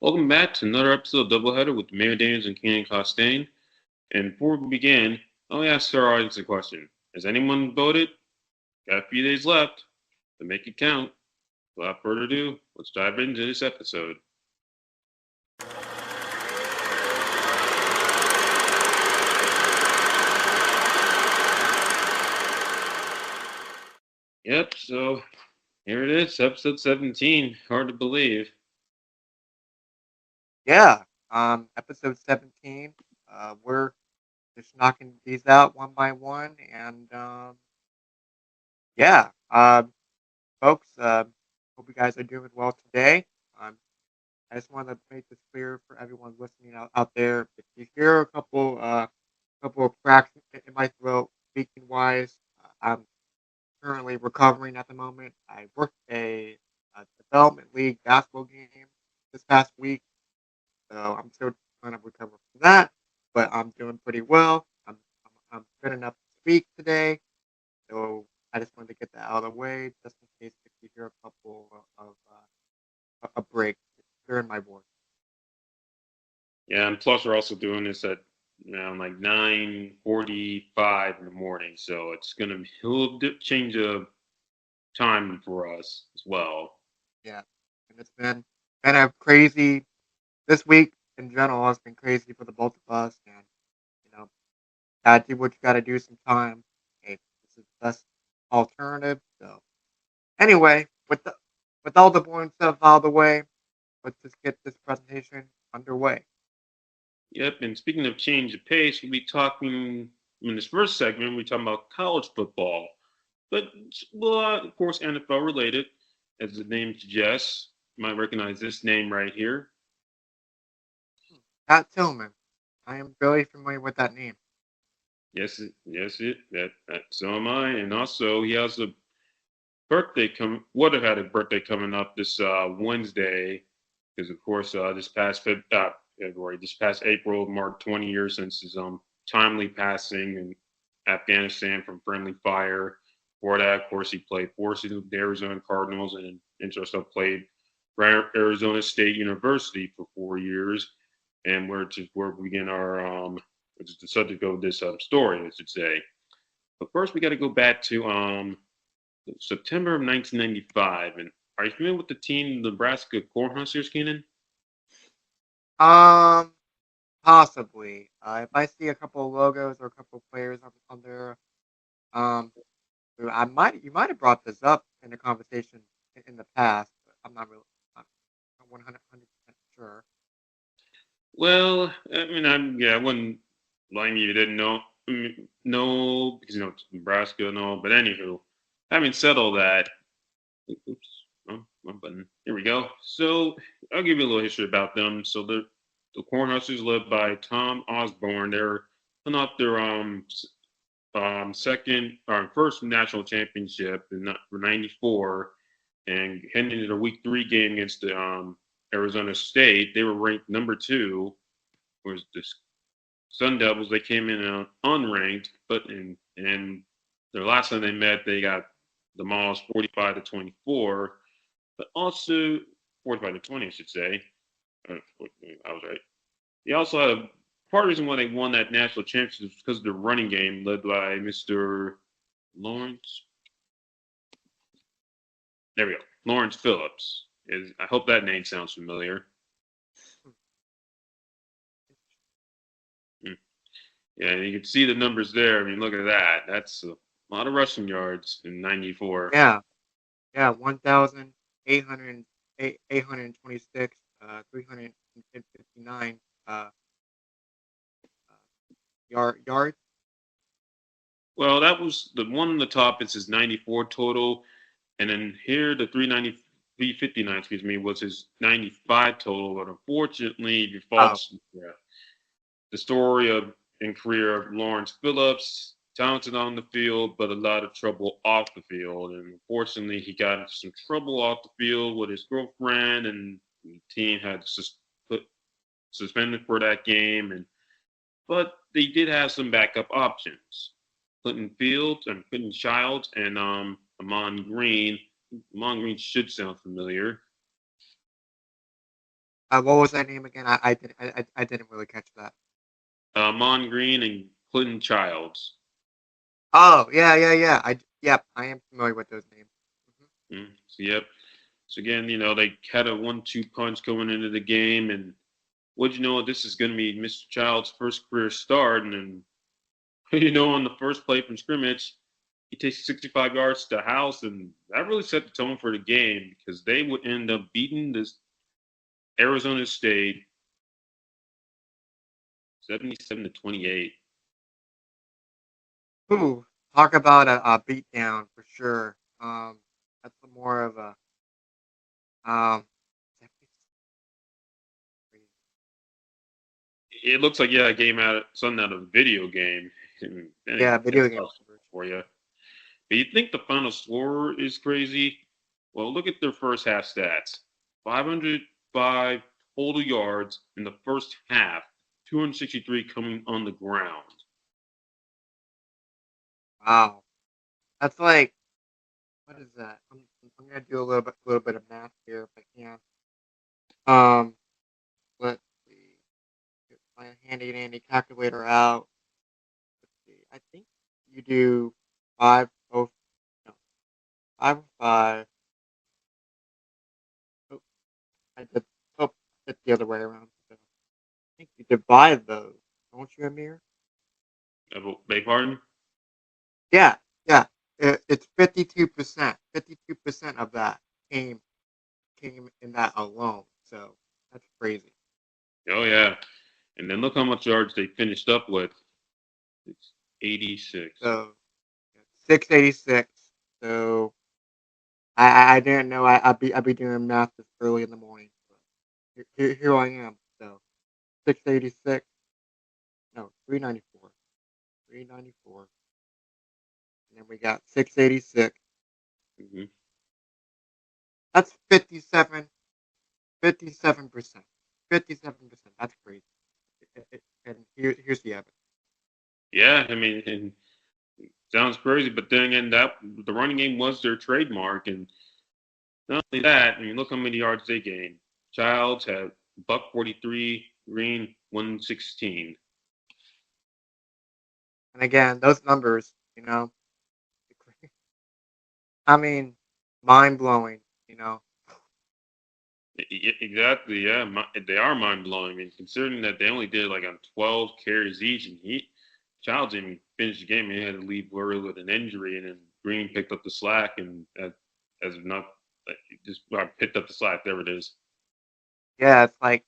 Welcome back to another episode of Double Header with Amir and Keenan Costain. And before we begin, let me ask our audience a question. Has anyone voted? Got a few days left to make it count. Without further ado, let's dive into this episode. Yep, so here it is, episode 17. Hard to believe. Yeah, episode 17. We're just knocking these out one by one, and yeah, folks, hope you guys are doing well today. Um, I just want to make this clear for everyone listening out there. If you hear a couple of cracks in my throat, speaking wise, I'm currently recovering at the moment. I worked a development league basketball game this past week. So I'm still trying to recover from that, but I'm doing pretty well. I'm good enough to speak today. So I just wanted to get that out of the way, just in case if you hear a couple of a break during my voice. Yeah, and plus we're also doing this at around like 9:45 in the morning, so it's gonna be a little change of time for us as well. Yeah, and it's been a crazy this week in general. Has been crazy for the both of us, and you know, gotta do what you gotta do sometime. Hey, this is the best alternative. So anyway, with all the boring stuff out of the way, let's just get this presentation underway. Yep, and speaking of change of pace, we'll be talking in this first segment. We're talking about college football, but well, of course, NFL related, as the name suggests. You might recognize this name right here. Pat Tillman. I am very familiar with that name. That so am I, and also he has a birthday would have had a birthday coming up this Wednesday, because of course February, this past April marked 20 years since his timely passing in Afghanistan from friendly fire. Before that, of course, he played 4 seasons with the Arizona Cardinals and also played Arizona State University for 4 years, and where we begin our which is the subject of this story, I should say. But first, we got to go back to September of 1995. And are you familiar with the team, the Nebraska Cornhuskers, Keenan? Um, Possibly. If I see a couple of logos or a couple of players on there, um, you might have brought this up in a conversation in the past, but I'm not 100% sure. Well, I mean, I wouldn't blame you. You didn't know, no, because it's Nebraska and all. But anywho, having said all that, oops, oh, one button. Here we go. So I'll give you a little history about them. So the Cornhuskers, led by Tom Osborne, they're putting off their second or first national championship for '94, and heading into the week 3 game against the Arizona State. They were ranked number 2. Was the Sun Devils? They came in unranked, but in their last time they met, they got demolished 45-24. But also 45 to 20, I should say. I was right. They also had part of the reason why they won that national championship was because of the running game led by Mr. Lawrence. There we go. Lawrence Phillips. I hope that name sounds familiar. Hmm. Yeah, and you can see the numbers there. I mean, look at that. That's a lot of rushing yards in '94. Yeah, yeah, 1,826, 359 yards. Well, that was the one on the top. It says 94 total, and then here the 359, excuse me, was his 95 total. But unfortunately, if you follow Oh, the story of and career of Lawrence Phillips, talented on the field, but a lot of trouble off the field. And unfortunately, he got into some trouble off the field with his girlfriend, and the team had to put suspended for that game. But they did have some backup options. Clinton Childs, and Amon Green. Amon Green should sound familiar. What was that name again? I didn't really catch that. Mon Green and Clinton Childs. Oh, yeah, yeah, yeah. Yep, I am familiar with those names. Mhm. So, yep. So again, they had a 1-2 punch going into the game, and what you know, this is going to be Mr. Child's first career start, and then on the first play from scrimmage, he takes 65 yards to the house, and that really set the tone for the game because they would end up beating this Arizona State 77-28. Ooh, talk about a beatdown for sure. That's more of a um. It looks like a game something out of a video game. And Yeah, video that's game tough numbers. for you. But you think the final score is crazy? Well, look at their first half stats: 505 total yards in the first half, 263 coming on the ground. Wow, that's like what is that? I'm gonna do a little bit of math here if I can. Um, let's see. Get my handy dandy calculator out. Let's see. I think you do five oh no 505. Oh, I did. Oh, it's the other way around. So I think you divide those, don't you, Amir? Beg pardon? Yeah, yeah. It's 52%. 52% of that came came in that alone. So that's crazy. Oh, yeah. And then look how much yards they finished up with. It's 86. So 686. So I didn't know I'd be doing math this early in the morning. But here I am. So 686. No, 394. 394. And then we got 686. Hmm. That's 57%. 57%. That's crazy. And here's the evidence. Yeah, I mean, and sounds crazy, but then again, that the running game was their trademark, and not only that, I mean, look how many yards they gained. Childs had buck 43, Green 116. And again, those numbers, I mean, mind blowing. You know, Exactly, yeah, they are mind blowing. I mean, considering that they only did like on 12 carries each, and Childs didn't finish the game. He had to leave early with an injury, and then Green picked up the slack, and as of not, like, just picked up the slack. There it is. yeah, it's like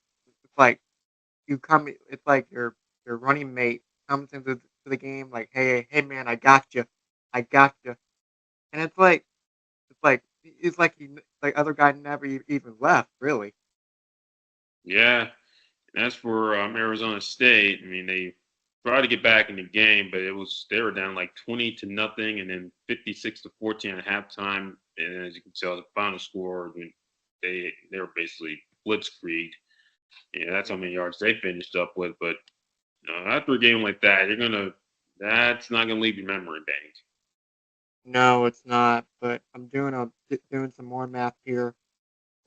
you come. It's like your running mate comes into the game like, hey man, I got you, and it's like like other guy never even left really. Yeah, and as for Arizona State, I mean, they tried to get back in the game, but they were down like 20-0, and then 56-14 at halftime. And as you can tell, the final score, I mean, they were basically blitzkrieged. Yeah, that's how many yards they finished up with. But after a game like that, that's not gonna leave your memory bank. No, it's not. But I'm doing some more math here.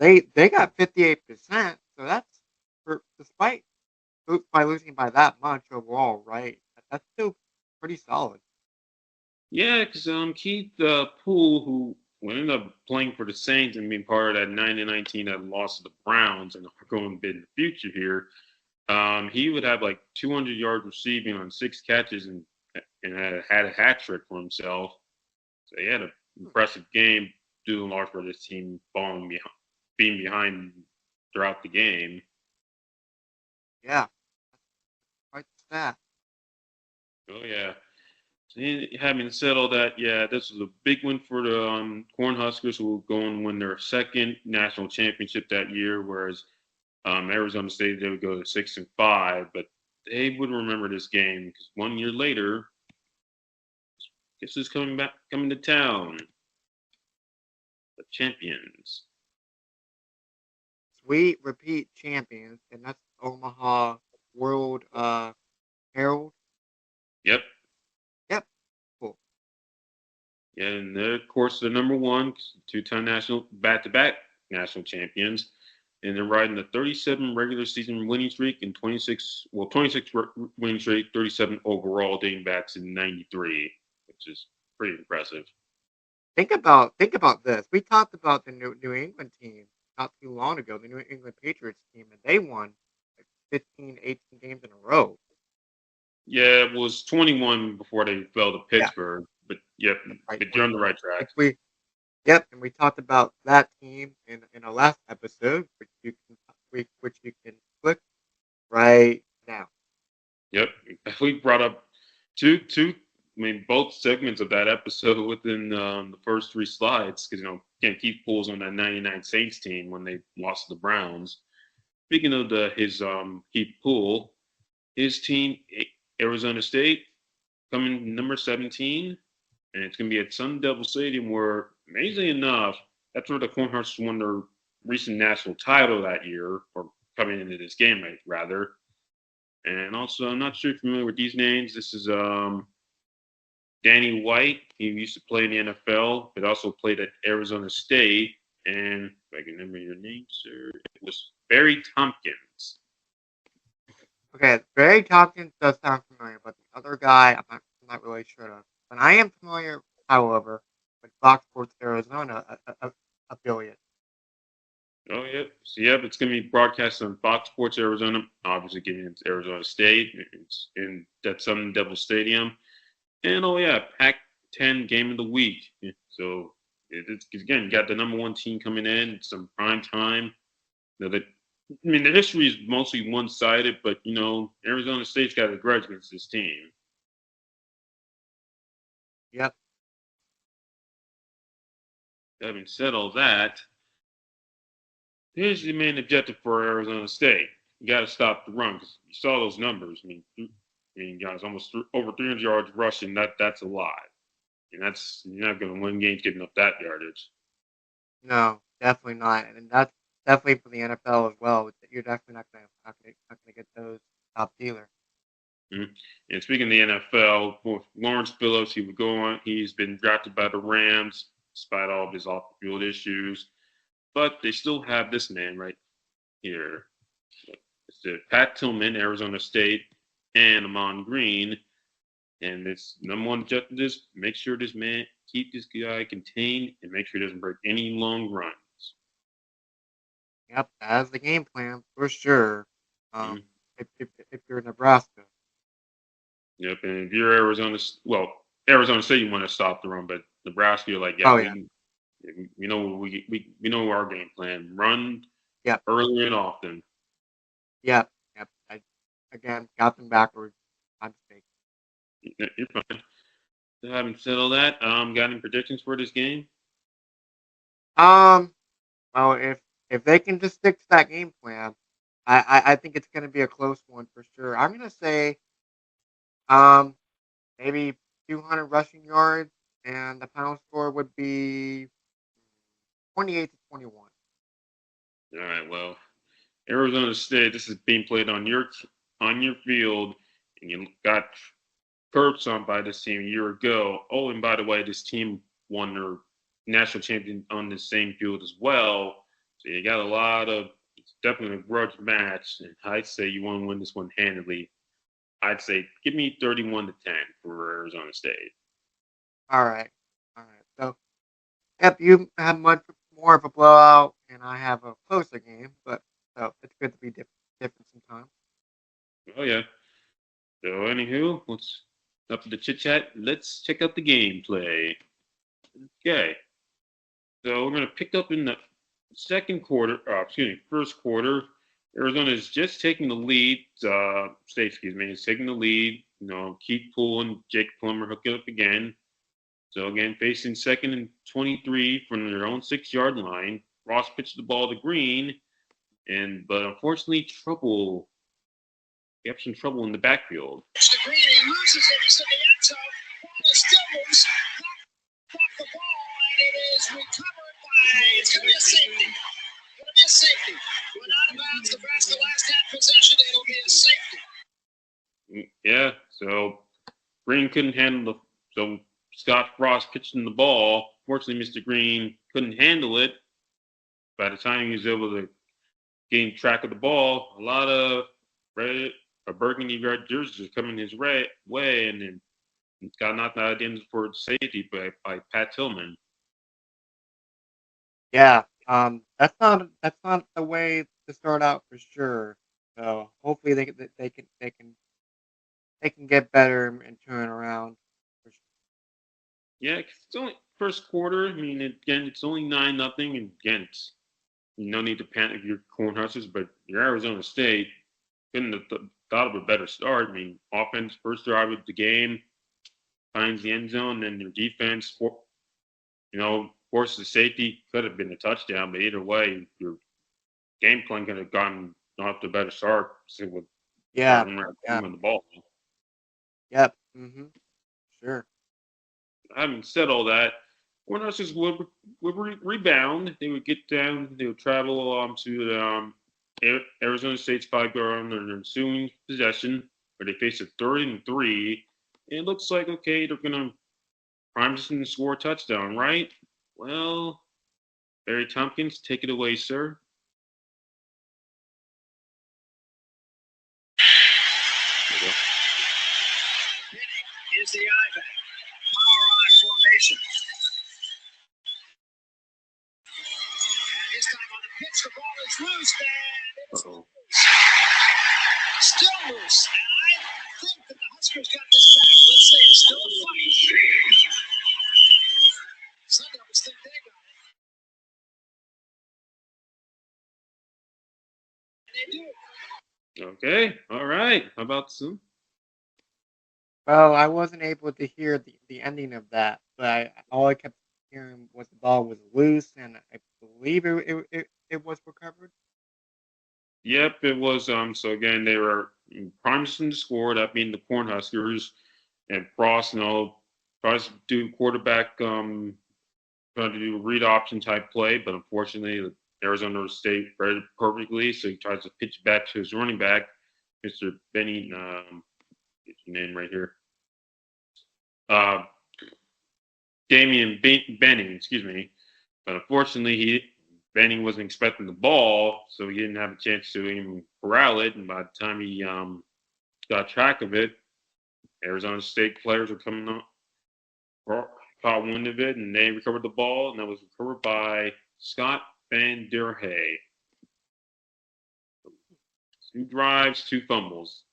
They got 58%, so that's despite by losing by that much overall, right? That's still pretty solid. Yeah, because Keith Poole, who ended up playing for the Saints and being part of that 90-19 that lost to the Browns and are going big in the future here, he would have like 200 yards receiving on 6 catches and had a hat trick for himself. So he had an Hmm. impressive game due in large part to this team being behind throughout the game. Yeah, quite the stat. Oh yeah. So having said all that, yeah, this was a big win for the Cornhuskers, who will go and win their second national championship that year. Whereas Arizona State, they would go to 6-5, but they would remember this game because 1 year later, guess who's coming to town? The champions. Sweet repeat champions, and that's Omaha World Herald. Yep. Yep, cool. And they're, of course, the number one, two-time national, back-to-back national champions. and they're riding a 37 regular season winning streak and 26 winning streak, 37 overall, dating back to '93, which is pretty impressive. Think about this. We talked about the New England team not too long ago, the New England Patriots team, and they won like 15, 18 games in a row. Yeah, it was 21 before they fell to Yeah, Pittsburgh, but yep, right. but you're on the right Like track. yep, and we talked about that team in our last episode, which you can click right now. Yep, we brought up two. I mean, both segments of that episode within the first three slides, because again, Keith Poole's on that '99 Saints team when they lost to the Browns. Speaking of his Keith Poole, his team Arizona State coming number 17, and it's going to be at Sun Devil Stadium, where amazingly enough, that's where the Cornhuskers won their recent national title that year, or coming into this game, rather. And also, I'm not sure if you're familiar with these names. This is Danny White. He used to play in the NFL, but also played at Arizona State. And if I can remember your name, sir, it was Barry Tompkins. Okay, Barry Tompkins does sound familiar, but the other guy, I'm not really sure of. But I am familiar, however, with Fox Sports Arizona affiliate. Oh, yep. So, yep, it's going to be broadcast on Fox Sports Arizona, obviously getting into Arizona State. It's in that Sun Devil Stadium. And, oh, yeah, Pac-10 game of the week. So, it's again, you got the number one team coming in. It's some prime time. The history is mostly one-sided, but, Arizona State's got a grudge against this team. Yep. Having said all that, here's the main objective for Arizona State. You got to stop the run because you saw those numbers. Guys, almost over 300 yards rushing. That's a lot, and you're not going to win games giving up that yardage. No, definitely not, and that's definitely for the NFL as well. You're definitely not gonna get those top dealer. Mm-hmm. And speaking of the NFL, with Lawrence Phillips, he would go on. He's been drafted by the Rams despite all of his off-the-field issues, but they still have this man right here. It's Pat Tillman, Arizona State, and Amon Green. And this number one objective is make sure this man keep this guy contained and make sure he doesn't break any long runs. Yep, that's the game plan for sure. Mm-hmm. If you're Nebraska. Yep, and if you're Arizona State, you want to stop the run, but Nebraska, you're like, yeah, Oh yeah. we know we know our game plan: run Yep. early and often. Yep. Yep. I again got them backwards. My mistake. You're fine. So having said all that, got any predictions for this game? Um. Well, if they can just stick to that game plan, I think it's going to be a close one for sure. I'm going to say um maybe 200 rushing yards, and the final score would be 28-21. All right, well, Arizona State, this is being played on your field, and you got curbs on by this team a year ago. Oh, and by the way, this team won their national champion on the same field as well. So you got a lot of it's definitely a grudge match, and I'd say you want to win this one handily. I'd say give me 31-10 for Arizona State. All right. All right. So, yep, you have much more of a blowout, and I have a closer game, but so it's good to be different sometimes. Oh yeah. So anywho, let's up to the chit chat. Let's check out the gameplay. Okay. So we're gonna pick up in the first quarter. Arizona is just taking the lead. State, excuse me, is taking the lead. Keith Poole and Jake Plummer hooking up again. So again, facing second and 23 from their own 6-yard line. Ross pitched the ball to Green, but unfortunately, some trouble in the backfield. To Green, he loses it. He's in the end zone. Ball still moves. Off the ball, and it is recovered by. It's going to be a safety. Went out of bounds. Nebraska last had possession. It'll be a safety. Yeah. So Green couldn't handle so Scott Frost pitched him the ball. Fortunately, Mr. Green couldn't handle it. By the time he was able to getting track of the ball. A lot of red or burgundy red jerseys are coming his way, and then got knocked out of the end for safety by Pat Tillman. Yeah, that's not the way to start out for sure. So hopefully they can get better and turn around. For sure. Yeah, 'cause it's only first quarter. I mean, again, it's only 9-0, and again, it's no need to panic your Cornhuskers, but your Arizona State couldn't have thought of a better start. I mean, offense first drive of the game finds the end zone, and their defense, forces the safety. Could have been a touchdown, but either way, your game plan could have gotten off to a better start with Yeah, yeah, moving the ball. yep, sure. Having said all that, Cornhuskers would rebound. They would get down. They would travel to Arizona State's 5-yard on their ensuing possession, where they face a 3rd and 3. And it looks like okay, they're gonna prime them to score a touchdown, right? Well, Barry Tompkins, take it away, sir. Is the I-back. Power I formation. And this time on the pitch, the ball is loose, and it is Uh-oh. still loose. And I think that the Huskers got this back. Let's see, still a fight. Sun Devils think they got it. And they do. Okay, all right. How about some? Well, I wasn't able to hear the ending of that, but all I kept hearing was the ball was loose, and I believe it was recovered. Yep, it was. So again, they were promising to score. That being the Cornhuskers and Frost. Tries to do quarterback. Trying to do a read option type play, but unfortunately, Arizona State read it perfectly. So he tries to pitch back to his running back, Mr. Benny. Get your name right here. Uh, Damian Benning, excuse me. But unfortunately, Benning wasn't expecting the ball, so he didn't have a chance to even corral it. And by the time he got track of it, Arizona State players were coming up, caught wind of it, and they recovered the ball, and that was recovered by Scott Van Der Hay. 2 drives, 2 fumbles.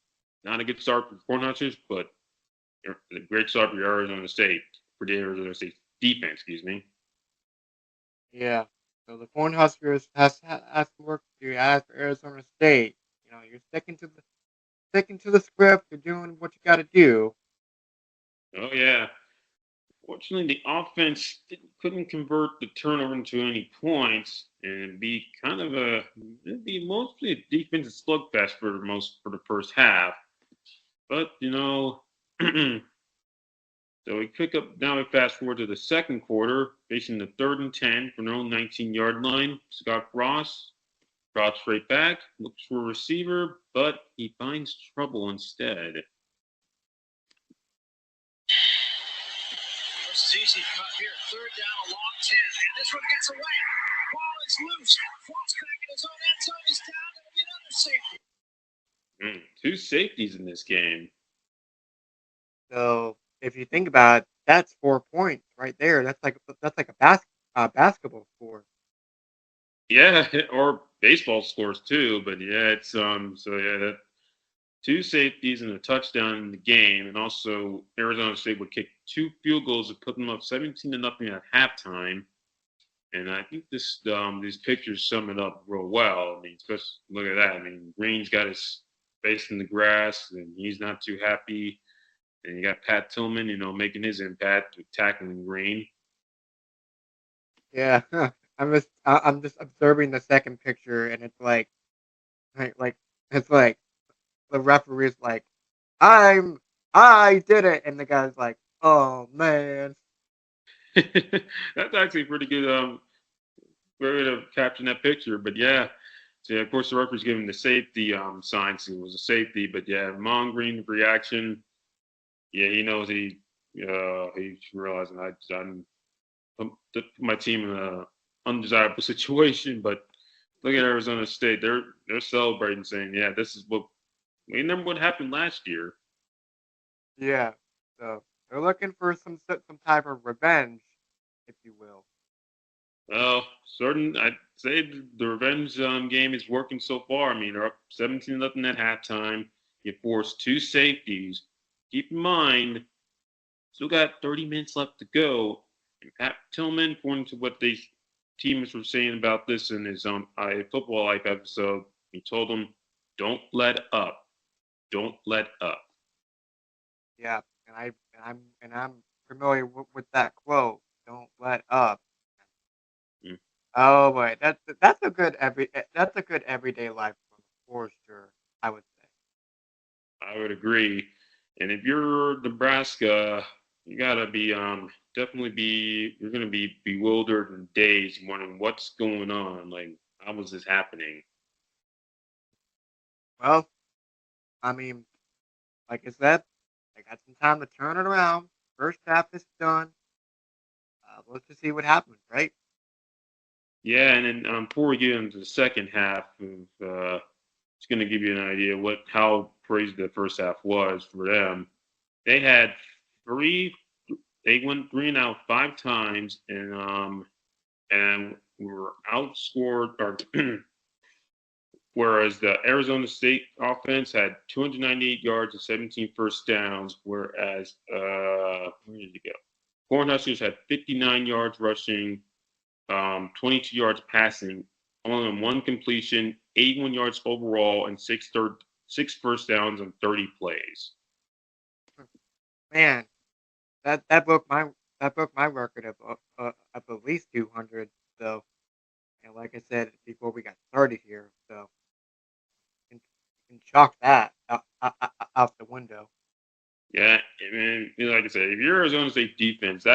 Not a good start for the Cornhuskers, but a great start for Arizona State, for the Arizona State defense, excuse me. Yeah. So the Cornhuskers has to work to do as for Arizona State. You're sticking to the script. You're doing what you got to do. Oh, yeah. Fortunately, the offense couldn't convert the turnover into any points, and it'd be mostly a defensive slugfest for the first half. But so we fast forward to the second quarter, facing the 3rd and 10 from their own 19-yard line. Scott Frost drops straight back, looks for a receiver, but he finds trouble instead. This is easy from up here. 3rd down, a long 10. And this one gets away. Ball is loose. Frost back in his own end zone. He's down. It'll be another safety. 2 safeties in this game. So if you think about it, that's 4 points right there. That's like a basketball score. Yeah, or baseball scores too. But yeah, it's that 2 safeties and a touchdown in the game, and also Arizona State would kick 2 field goals to put them up 17-0 at halftime. And I think these pictures sum it up real well. I mean, just look at that. I mean, Green's got his face in the grass, and he's not too happy. And you got Pat Tillman, making his impact with tackling Green. Yeah. I'm just observing the second picture, and it's like it's like the referee's like, I did it, and the guy's like, oh man. That's actually pretty good. Way to capture that picture. But yeah, so yeah, of course the referee's giving the safety sign, so it was a safety. But yeah, Mon Green reaction. Yeah, he knows he's realizing I'm put my team in a undesirable situation, but Look at Arizona State. They're celebrating, saying, "Yeah, this is what we remember what happened last year." Yeah. So they're looking for some type of revenge, if you will. Well, certain I'd say the revenge game is working so far. I mean, they're up 17-0 at halftime. You forced two safeties. Keep in mind, still got 30 minutes left to go. And Pat Tillman, according to what these teams were saying about this in his Football Life episode, he told them, "Don't let up. Don't let up." Yeah. And I'm familiar with that quote. Don't let up. Mm, Oh boy, that's a good everyday life for sure. I would say. I would agree. And if you're Nebraska, you gotta be definitely be you're gonna be bewildered and dazed, wondering what's going on. Like, how was this happening? Well, I mean, like I said, I got some time to turn it around. First half is done. Let's just see what happens, right? Yeah, and then before we get into the second half of it's going to give you an idea what how crazy the first half was for them. They had three. They went 3-and-out 5 times, and were outscored. Or whereas the Arizona State offense had 298 yards and 17 first downs, whereas where did it go? Cornhuskers had 59 yards rushing, 22 yards passing, only one completion, 81 yards overall, and six first downs on 30 plays. Man, that broke my record of at least 200. So, and like I said before, we got started here, so you can chalk that out the window. Yeah, I mean, like I said, if you're Arizona State defense,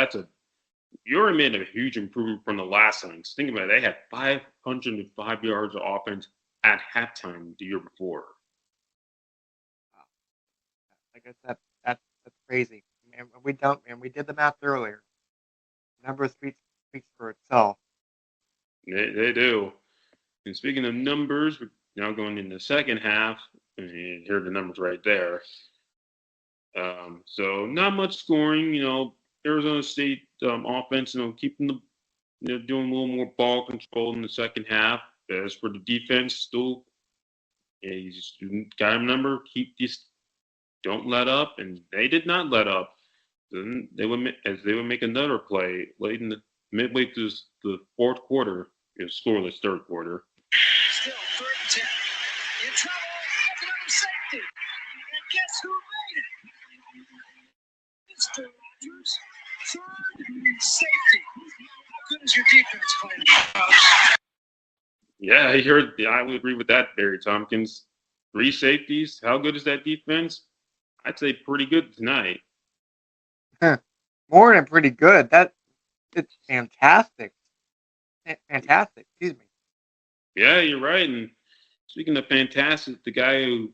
you're made a huge improvement from the last time. 'Cause think about it, they had 505 yards of offense at halftime the year before. Uh, Like I said, that's crazy. And we did the math earlier. Number speaks for itself. They do. And speaking of numbers, we're now going into the second half. And here are the numbers right there. So not much scoring. Arizona State offense, keeping doing a little more ball control in the second half. As for the defense, still, yeah, you just got to remember, keep this, don't let up, and they did not let up. Then they would make another play late in the midway through the fourth quarter. It was scoreless third quarter. Still, 3rd and 10. In trouble. That's another safety. And guess who made it? Mr. Rogers. 3rd safety. How good is your defense playing? Yeah, I would agree with that, Barry Tompkins. Three safeties. How good is that defense? I'd say pretty good tonight. More than pretty good. It's fantastic. Fantastic. Excuse me. Yeah, you're right. And speaking of fantastic, the guy who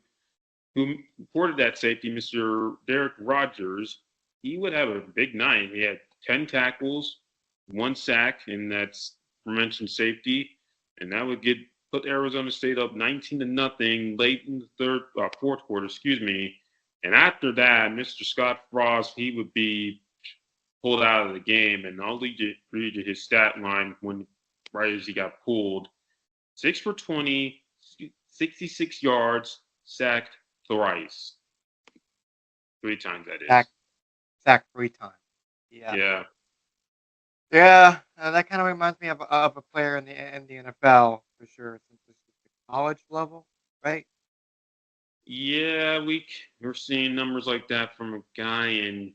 reported that safety, Mr. Derek Rogers, he would have a big night. He had 10 tackles, one sack, and that's mentioned safety, and that would get put Arizona State up 19-0 late in the fourth quarter, excuse me. And after that, Mr. Scott Frost, he would be pulled out of the game, and I'll read you his stat line when right as he got pulled. 6 for 20, 66 yards, sacked thrice. 3 times, that Sack is. sack 3 times. Yeah. Yeah. Yeah. That kind of reminds me of a player in the NFL for sure. Since this is the college level, right? Yeah, we're seeing numbers like that from a guy in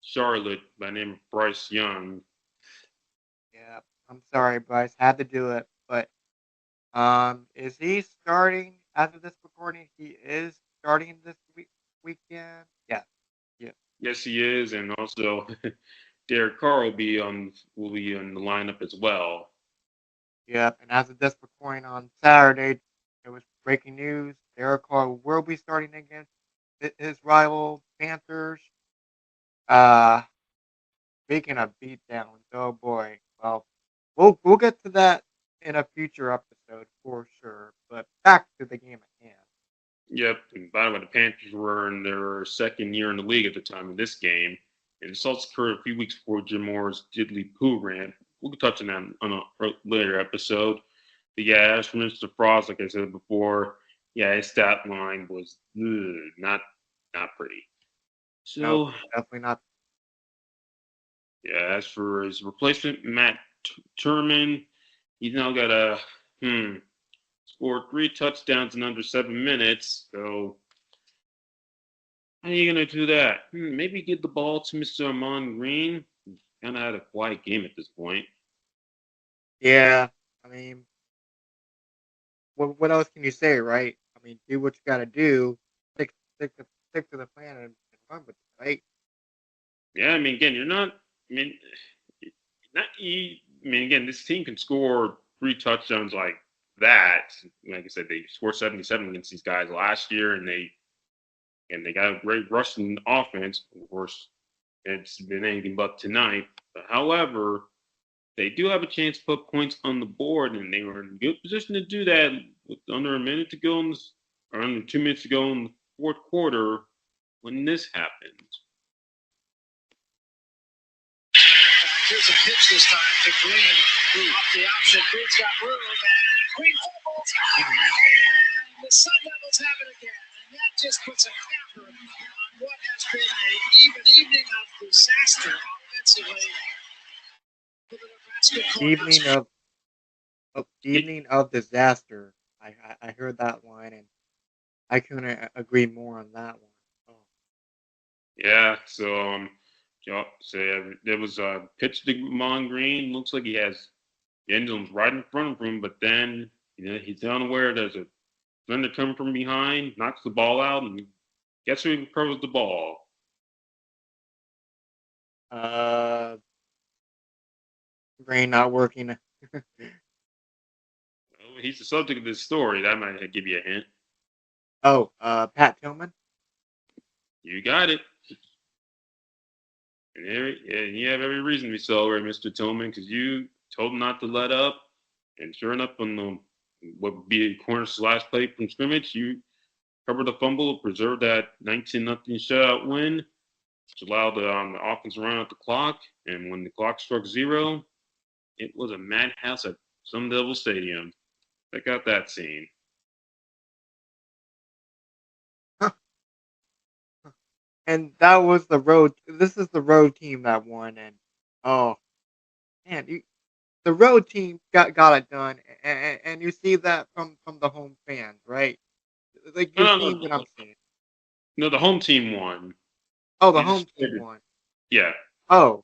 Charlotte by the name of Bryce Young. Yeah. I'm sorry, Bryce. Had to do it, but is he starting as of this recording? He is starting this weekend. Yeah. Yeah. Yes, he is, and also Derek Carr will be on the lineup as well. Yep, and as of this recording on Saturday, it was breaking news. Derek Carr will be starting against his rival Panthers. Uh, Speaking of beatdowns, oh boy. Well, we'll get to that in a future episode. episode for sure. But back to the game at hand. Yep. And by the way, the Panthers were in their second year in the league at the time of this game. And this also occurred a few weeks before Jim Moore's diddly poo rant. We'll touch on that on a later episode. But yeah, as for Mr. Frost, like I said before, yeah, his stat line was not pretty. No, So definitely not. yeah, as for his replacement, Matt Turman, he's now got a scored 3 touchdowns in under 7 minutes. So how are you gonna do that? Maybe give the ball to Mr. Amon Green. Kind of had a quiet game at this point. Yeah, I mean, what else can you say, right? I mean, do what you got to do. Stick to the plan and run with it, right? Yeah, I mean, again, you're not. I mean, not. I mean, again, this team can score 3 touchdowns like that. Like I said, they scored 77 against these guys last year, and they got a great rushing offense. Of course, it's been anything but tonight. But however, they do have a chance to put points on the board, and they were in a good position to do that with under a minute to go or under 2 minutes to go in the fourth quarter when this happened. Here's a pitch this time to Green. Off the option, Green's got room, and Green fumbles, and the Sun Devils have it again. And that just puts a capper on what has been an even evening of disaster offensively for the Nebraska Cornhuskers. Evening of disaster. I heard that line and I couldn't agree more on that one. Oh. Yeah, so there was a pitch to Mon Green. Looks like he has the end zone's right in front of him, but then he's unaware there's a defender coming from behind, knocks the ball out, and guess who recovers the ball? Brain not working. Well, he's the subject of this story. That might give you a hint. Oh, Pat Tillman. You got it. And you have every reason to be celebrating, Mr. Tillman, because you told him not to let up. And sure enough, on what would be a corner's last play from scrimmage, you covered the fumble, preserved that 19-0 shutout win, which allowed the offense to run out the clock. And when the clock struck 0, it was a madhouse at Sun Devil Stadium. Check out that scene. And that was the road. This is the road team that won, and oh man, the road team got it done, and you see that from the home fans, right? Like you're seeing what I'm saying. No, the home team won. Oh, the home team won. Yeah. Oh,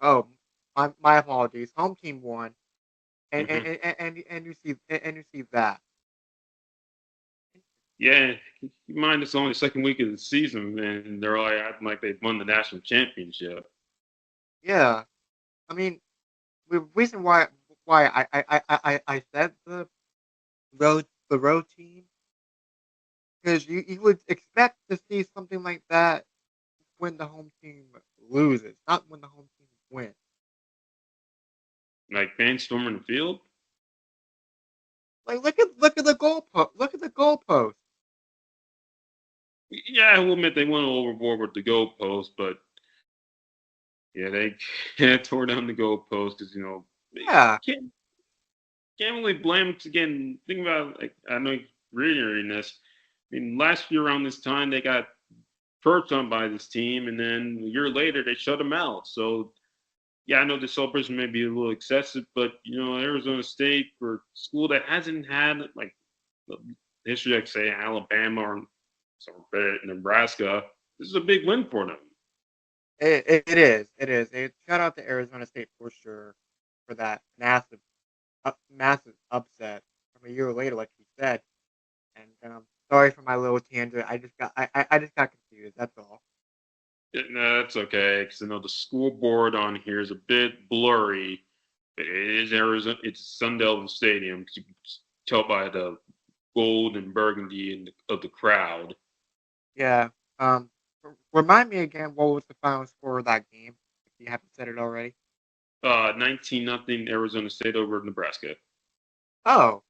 my apologies. Home team won, and you see that. Yeah, keep in mind it's only the second week of the season, and they're all acting like they've won the national championship. Yeah, I mean, the reason why I said the road team, because you would expect to see something like that when the home team loses, not when the home team wins. Like fans storming the field. Like look at the goalpost. Look at the goalpost. Yeah, I will admit they went overboard with the goalpost, but yeah, they tore down the goalpost because Yeah. can't really blame them. Again, think about I know you're reading this. I mean, last year around this time they got perched on by this team, and then a year later they shut them out. So yeah, I know the celebration may be a little excessive, but Arizona State for a school that hasn't had like the history like say Alabama or Nebraska, this is a big win for them. It is. It is. Shout out to Arizona State for sure for that massive upset from a year later, like you said. And sorry for my little tangent. I just got confused. That's all. No, that's okay. Because I know the scoreboard on here is a bit blurry. But it is Arizona. It's Sun Devil Stadium. You can tell by the gold and burgundy of the crowd. Yeah. Remind me again, what was the final score of that game? If you haven't said it already. 19-0 Arizona State over Nebraska. Oh.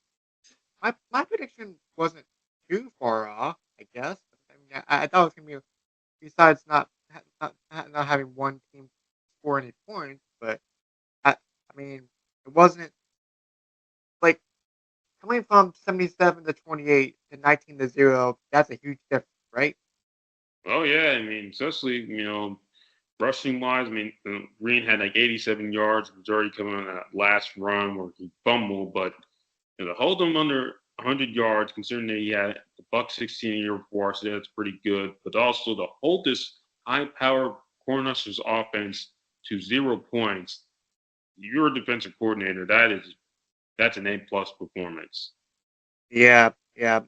my prediction wasn't too far off, I guess. I mean, I thought it was gonna be besides not having one team score any points, but I mean, it wasn't like coming from 77 to 28 to 19 to 0. That's a huge difference, right? Oh yeah, I mean, especially rushing wise. I mean, Green had like 87 yards. Majority coming on that last run where he fumbled, but to hold him under 100 yards, considering that he had a buck 16 a year before, so that's pretty good. But also to hold this high-powered Cornhuskers offense to 0 points. You're a defensive coordinator. That's an A-plus performance. Yeah, yeah.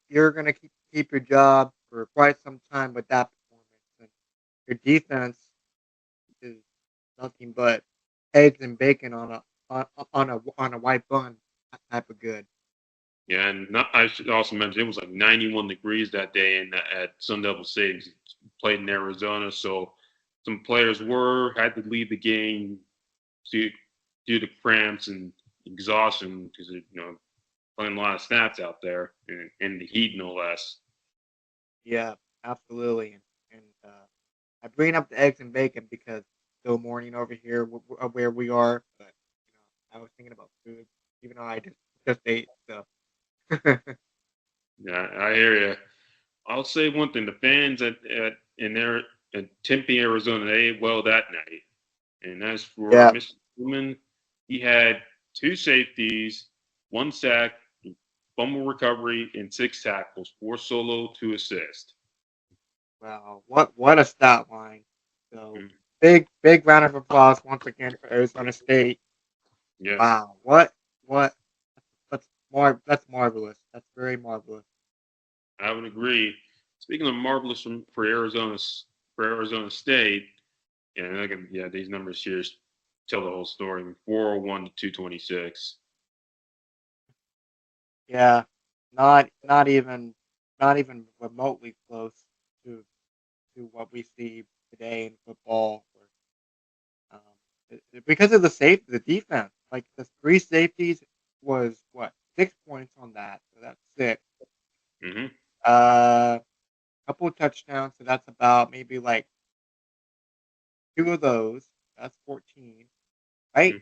You're gonna keep your job for quite some time with that performance, and your defense is nothing but eggs and bacon on a white bun type of good. Yeah, and I should also mention it was like 91 degrees that day at Sun Devil Stadium. Played in Arizona, so some players had to leave the game due, due to cramps and exhaustion because playing a lot of snaps out there in the heat, no less. Yeah, absolutely. And I bring up the eggs and bacon because it's still morning over here where we are. But I was thinking about food, even though I just ate. So Yeah, I hear you. I'll say one thing: the fans at Tempe, Arizona, they ate well that night. And as for yeah, Mr. Newman, he had two safeties, one sack, fumble recovery, and six tackles, four solo, two assists. wow, what a stat line! So Mm, big round of applause once again for Arizona State. yes, Wow, what that's marvelous. That's very marvelous. I would agree. Speaking of marvelous for Arizona State, yeah, these numbers here tell the whole story. 401 to 226. Yeah, not even remotely close to what we see today in football. Um, because of the defense, like the three safeties was what 6 points on that, so that's six. Hmm. Uh, couple of touchdowns, so that's about maybe like two of those. That's 14, right?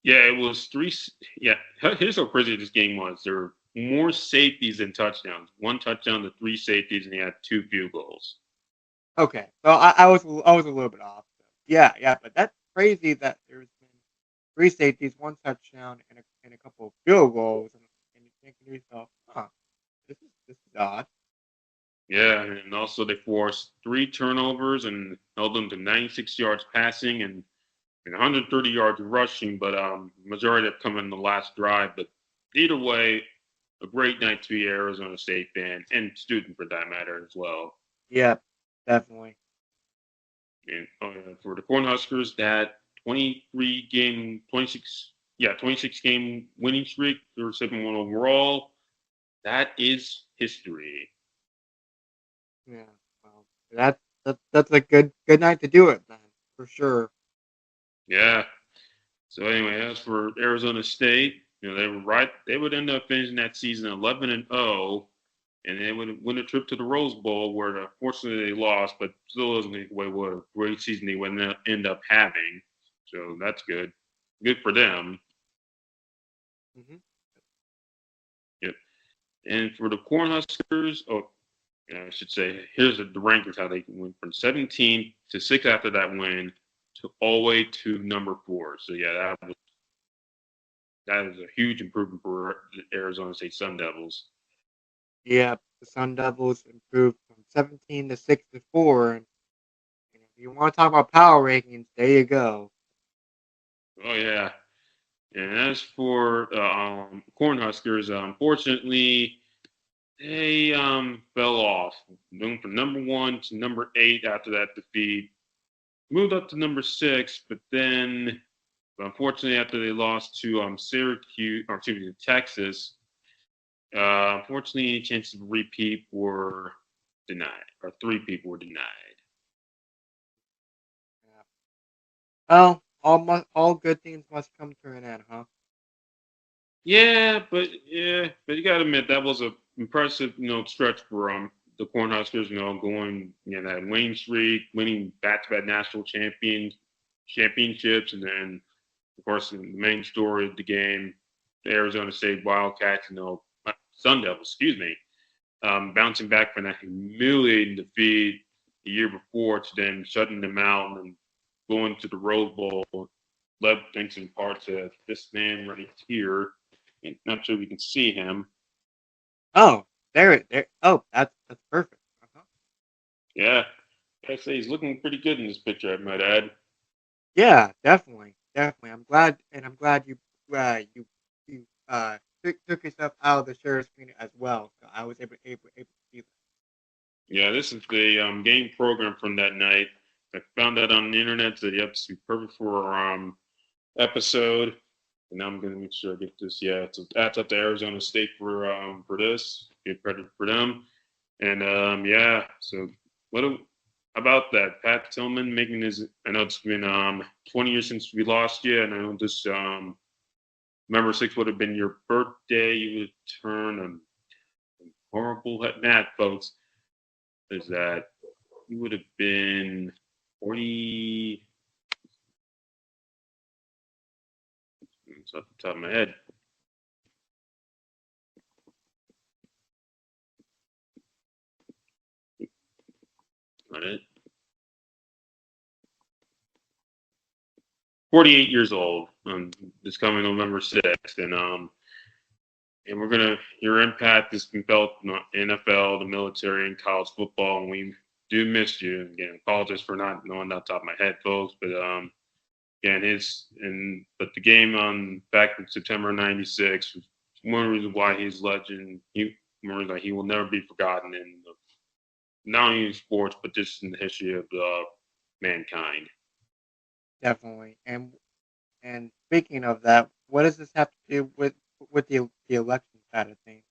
Yeah, it was three. Yeah, here's how crazy this game was. There were more safeties than touchdowns. One touchdown to three safeties, and he had two field goals. Okay, so I was a little bit off. Yeah, yeah, but that's crazy that there's been three safeties, one touchdown, and a couple of field goals, and you're thinking to yourself, huh, this is odd. Yeah, and also they forced three turnovers and held them to 96 yards passing and 130 yards rushing, but majority of coming in the last drive. But either way, a great night to be an Arizona State fan and student for that matter as well. Yeah, definitely. And for the Cornhuskers, that 26 game winning streak, they were 7-1 overall. That is history. Yeah, well, that's a good night to do it, then, for sure. Yeah. So anyway, as for Arizona State, they were right. They would end up finishing that season 11-0, and they would win a trip to the Rose Bowl, where unfortunately they lost, but still doesn't take away what a great season they would end up having. So that's good. Good for them. Hmm. Yep. And for the Cornhuskers, I should say, here's the rankings how they went from 17 to 6 after that win to all the way to number 4. So yeah, that is a huge improvement for the Arizona State Sun Devils. Yeah, the Sun Devils improved from 17 to 6 to 4, and if you want to talk about power rankings, there you go. Oh yeah. And as for Cornhuskers, unfortunately, they fell off, going from number 1 to number 8 after that defeat. Moved up to number 6, but then, unfortunately, after they lost to Syracuse, or excuse me, Texas, unfortunately, any chances of repeat were denied, or 3 people were denied. Yeah. Well, all good things must come to an end, huh? but you got to admit that was a impressive, stretch for the Cornhuskers. Going that winning streak, winning back-to-back national championships, and then of course the main story of the game, the Arizona State Wildcats, Sun Devils, excuse me, bouncing back from that humiliating defeat the year before to then shutting them out and going to the Rose Bowl, led thanks in part to this man right here. Not sure if you can see him. Oh, there. Oh, that's perfect. Uh-huh. Yeah, I say he's looking pretty good in this picture, I might add. Yeah, definitely. I'm glad you took yourself out of the share screen as well. So I was able to see that. Yeah, this is the game program from that night. I found that on the internet, so you have to be perfect for our episode. And now I'm gonna make sure I get this. Yeah, so that's up to Arizona State for this. Give credit for them. And yeah, so what about that? Pat Tillman making his. I know it's been 20 years since we lost you, and I know this November 6th would have been your birthday. You would turn. I'm horrible at math, folks. Is that you would have been 40? It's off the top of my head. Not it. 48 years old. This coming November 6th, and we're gonna your impact has been felt in the NFL, the military, and college football, and we do miss you. Again, apologize for not knowing that top of my head, folks, but again, but the game on back in September '96 was one reason why he's legend. One reason he will never be forgotten in not only in sports but just in the history of mankind. Definitely. And speaking of that, what does this have to do with the election side of things?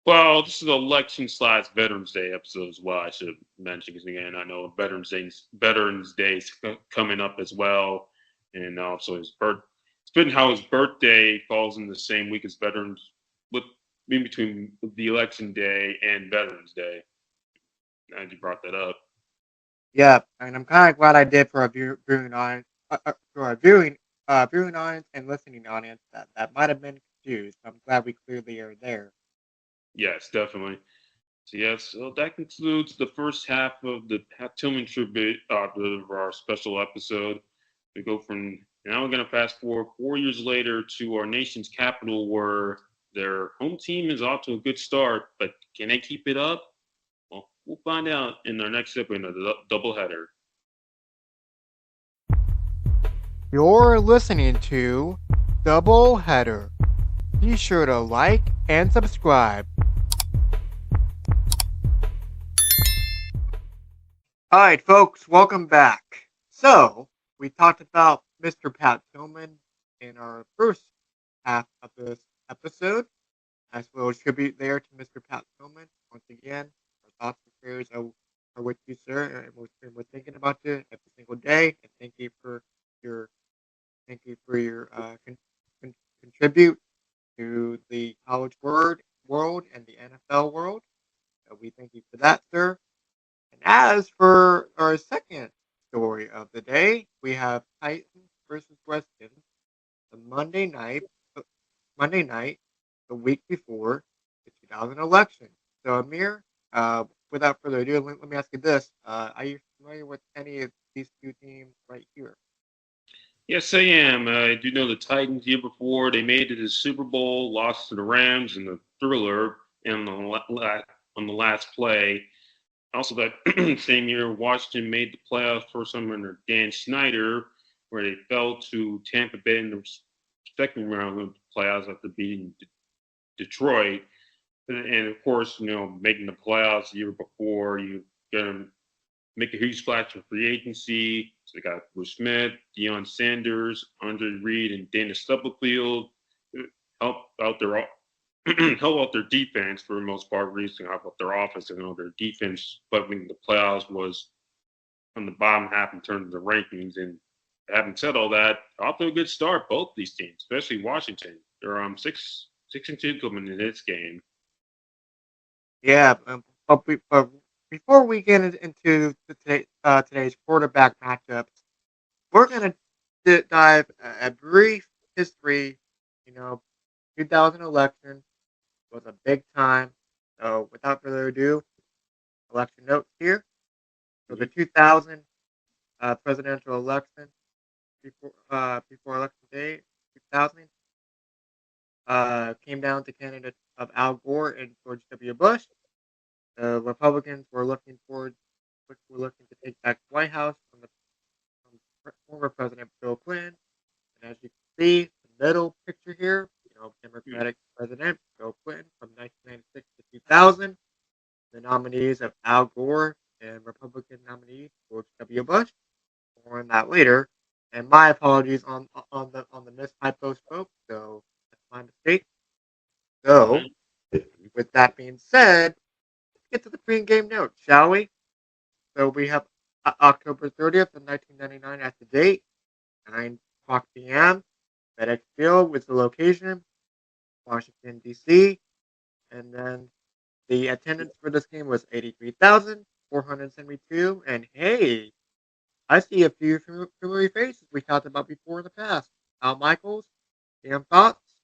Well, this is election / Veterans Day episode as well. I should mention because again, I know Veterans Day's coming up as well, and also his birth. It's been how his birthday falls in the same week as Veterans, with in between the election day and Veterans Day. Glad you brought that up. Yeah, and I'm kind of glad I did for a viewing audience, for a viewing audience and listening audience that might have been confused. I'm glad we clearly are there. Yes, definitely. So yes, so that concludes the first half of the Pat Tillman tribute of our special episode. We go from now we're going to fast forward 4 years later to our nation's capital, where their home team is off to a good start, but can they keep it up? Well, we'll find out in our next episode of the Double Header. You're listening to Double Header. Be sure to like and subscribe. All right, folks, welcome back. So, we talked about Mr. Pat Tillman in our first half of this episode. Nice little tribute there to Mr. Pat Tillman. Once again, our thoughts and prayers are with you, sir, and we're thinking about you every single day. And your thank you for your contribute to the college world and the NFL world. So we thank you for that, sir. And as for our second story of the day, we have Titans versus Redskins, the Monday night, the week before the 2000 election. So Amir, without further ado, let me ask you this: are you familiar with any of these two teams right here? Yes, I am. I do know the Titans year before they made it to the Super Bowl, lost to the Rams in the thriller and on the last play. Also, that same year, Washington made the playoffs first time under Dan Snyder, where they fell to Tampa Bay in the second round of the playoffs after beating Detroit. And of course, making the playoffs the year before, you gonna make a huge splash for free agency. So they got Bruce Smith, Deion Sanders, Andre Reed, and Dana Stubblefield help out their help out their defense for the most part. Reason help out their offense. Their defense, but when the playoffs was on the bottom half in terms of the rankings. And having said all that, off to a good start, both these teams, especially Washington. They're 6-2 coming in this game. Yeah, but before we get into today's quarterback matchups, we're gonna dive a brief history. 2000 election was a big time. So without further ado, election notes here. So the Mhm. 2000 presidential election before election day 2000 came down to candidates of Al Gore and George W. Bush. The Republicans were looking to take back the White House from former President Bill Clinton. And as you can see, the middle picture here, Democratic President Bill Clinton from 1996 to 2000, the nominees of Al Gore and Republican nominee George W. Bush. More on that later. And my apologies on the missed typo spoke, so that's my mistake. So, Mhm. with that being said, let's get to the pre-game note, shall we? So we have October 30th of 1999 as the date, 9 o'clock p.m. FedEx Field was the location, Washington, D.C. And then the attendance for this game was 83,472. And hey, I see a few familiar faces we talked about before in the past. Al Michaels, Dan Thoughts,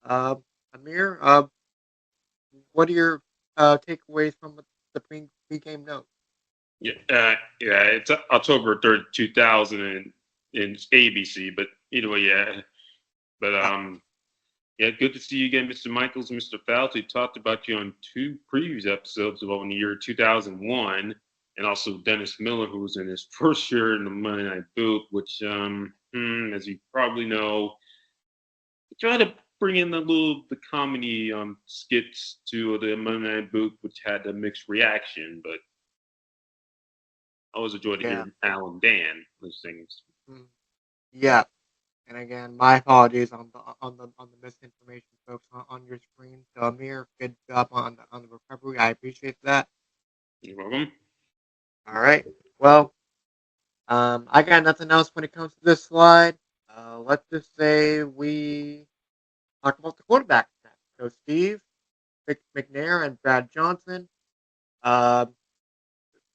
uh, Amir, what are your takeaways from the pre-game note? Yeah, it's October 3rd, 2000, and it's ABC. But either way, yeah. But Uh, yeah, good to see you again, Mr. Michaels and Mr. Fouts. We talked about you on two previous episodes about in the year 2001, and also Dennis Miller, who was in his first year in the Monday Night Boot, which, as you probably know, try to bring in the comedy skits to the Monday Night Boot, which had a mixed reaction. But I always enjoyed to yeah. hear Al and Dan those things. Mm, yeah. And again, my apologies on the misinformation, folks, on your screen. So Amir, good job on the recovery. I appreciate that. You're welcome. All right. Well, I got nothing else when it comes to this slide. Let's just say we talk about the quarterback. So Steve McNair and Brad Johnson, uh,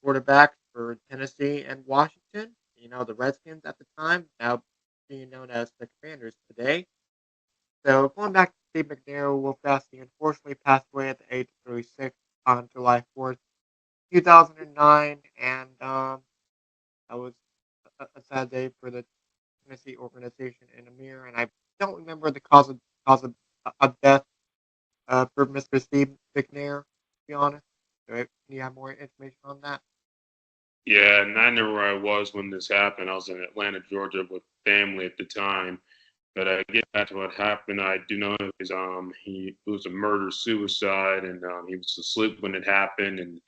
quarterbacks for Tennessee and Washington. The Redskins at the time, now being known as the Commanders today. So going back to Steve McNair, Will Fastly unfortunately passed away at the age of 36 on July 4th, 2009, and that was a sad day for the Tennessee organization in Amir. And I don't remember the cause of death for Mr. Steve McNair, to be honest. So can you have more information on that? Yeah, and I know where I was when this happened. I was in Atlanta, Georgia, with family at the time. But get back to what happened. I do know is it was a murder suicide, and he was asleep when it happened. And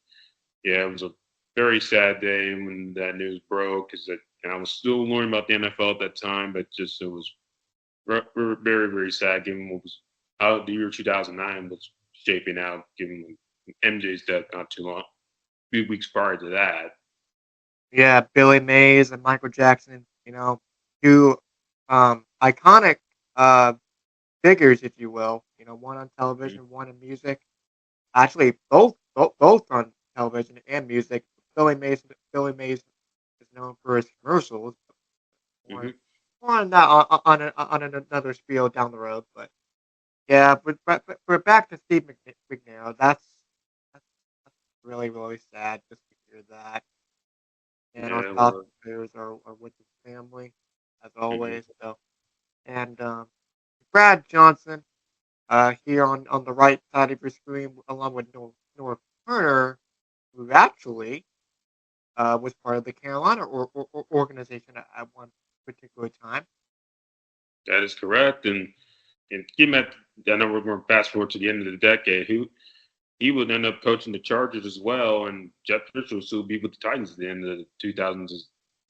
yeah, it was a very sad day when that news broke. And I was still learning about the NFL at that time, but just it was very very sad given what was out the year 2009 was shaping out, given MJ's death not too long, a few weeks prior to that. Yeah, Billy Mays and Michael Jackson, two iconic uh, figures, if you will. One on television, one in music. Actually, both on television and music. Billy Mays is known for his commercials. More, Mm-hmm. more on that on another spiel down the road. But yeah, but back to Steve McNair. That's really really sad just to hear that. And our Yeah, thoughts well, and prayers are with his family as mm-hmm. always. So and Brad Johnson here on the right side of your screen, along with North Turner, who actually was part of the Carolina organization at one particular time. That is correct. And given that, I know we're going to fast forward to the end of the decade. Who he would end up coaching the Chargers as well, and Jeff Fisher will still be with the Titans at the end of the 2000s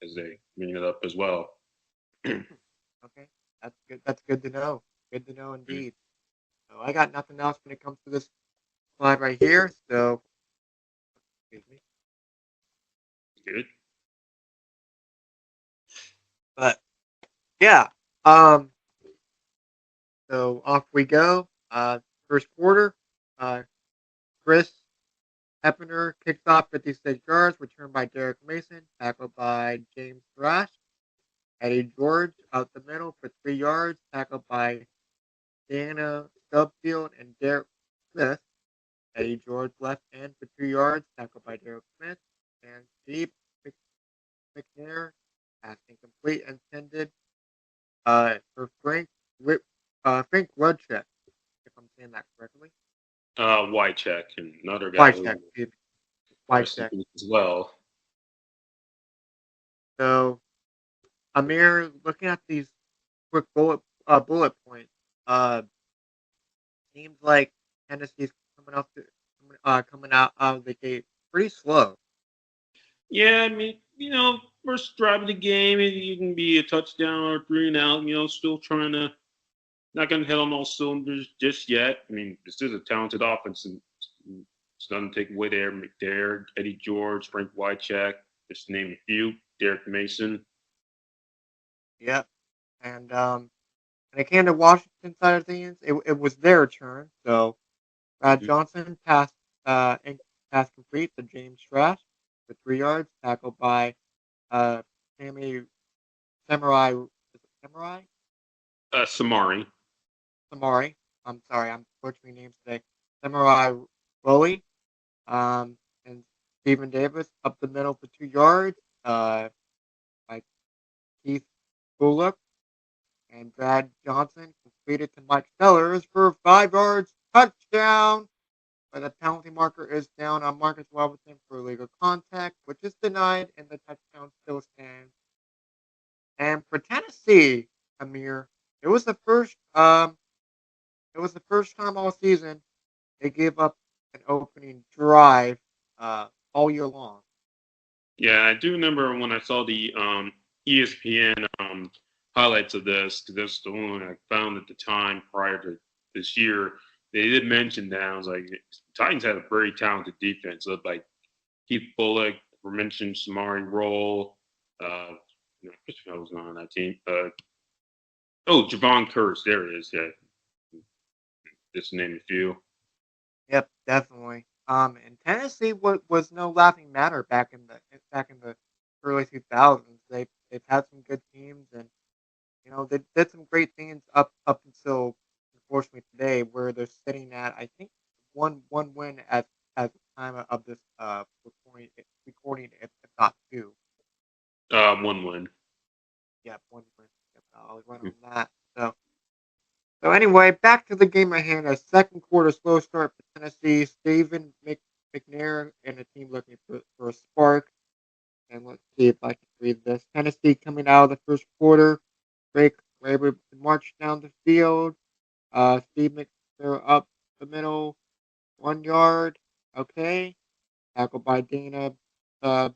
as they bring it up as well. Okay, that's good. That's good to know. Good to know indeed. So I got nothing else when it comes to this slide right here. So excuse me, Good. but yeah. Um. So off we go. First quarter. Uh, Chris Eppener kicks off 56 yards, returned by Derek Mason, tackled by James Thrash. Eddie George out the middle for 3 yards, tackled by Dana Stubfield and Derek Smith. Eddie George left end for 2 yards, tackled by Derek Smith. And Steve McNair passing complete intended for Frank Rudcheck, if I'm saying that correctly. Wycheck, and another guy who Wycheck, excuse me. rest in Wycheck. peace as well. So Amir, looking at these quick bullet points, uh, seems like Tennessee's coming out of the gate pretty slow. Yeah, I mean, first drive of the game, it can be a touchdown or three and out. Still trying to not going to hit on all cylinders just yet. I mean, this is a talented offense, and it's nothing to take away there. McDare, Eddie George, Frank Wycheck, just to name a few. Derek Mason. Yep. And it came to Washington side of things. It was their turn. So Brad Johnson pass complete to James Trash for 3 yards, tackled by uh Sammy Samurai. Is it Samurai? Samari. Samari. I'm sorry, I'm butchering names today. Samurai Rowley. And Stephen Davis up the middle for 2 yards. By Keith Bullock. And Brad Johnson completed to Mike Sellers for 5 yards touchdown. But the penalty marker is down on Marcus Robinson for illegal contact, which is denied, and the touchdown still stands. And for Tennessee, Amir, it was the first time all season they gave up an opening drive all year long. Yeah, I do remember when I saw the ESPN highlights of this, because that's the one I found at the time prior to this year. They did mention that. I was like, Titans had a very talented defense. Looked like Keith Bullock, we mentioned Samari Roll, Christopher was not on that team. Javon Curse, there it is. Yeah, just to name a few. Yep, definitely. And Tennessee was no laughing matter back in the early 2000s. They've had some good teams, and they did some great things up until unfortunately today, where they're sitting at, I think, one win at the time of this recording, if not two. 1 win. Yeah, one win. Yep, I'll run on that. So anyway, back to the game at hand. A second quarter slow start for Tennessee. Stephen McNair and the team looking for a spark. And let's see if I can read this. Tennessee coming out of the first quarter. Drake were able to march down the field. Steve McNair up the middle, 1 yard. Okay. Tackled by Dana. Sub.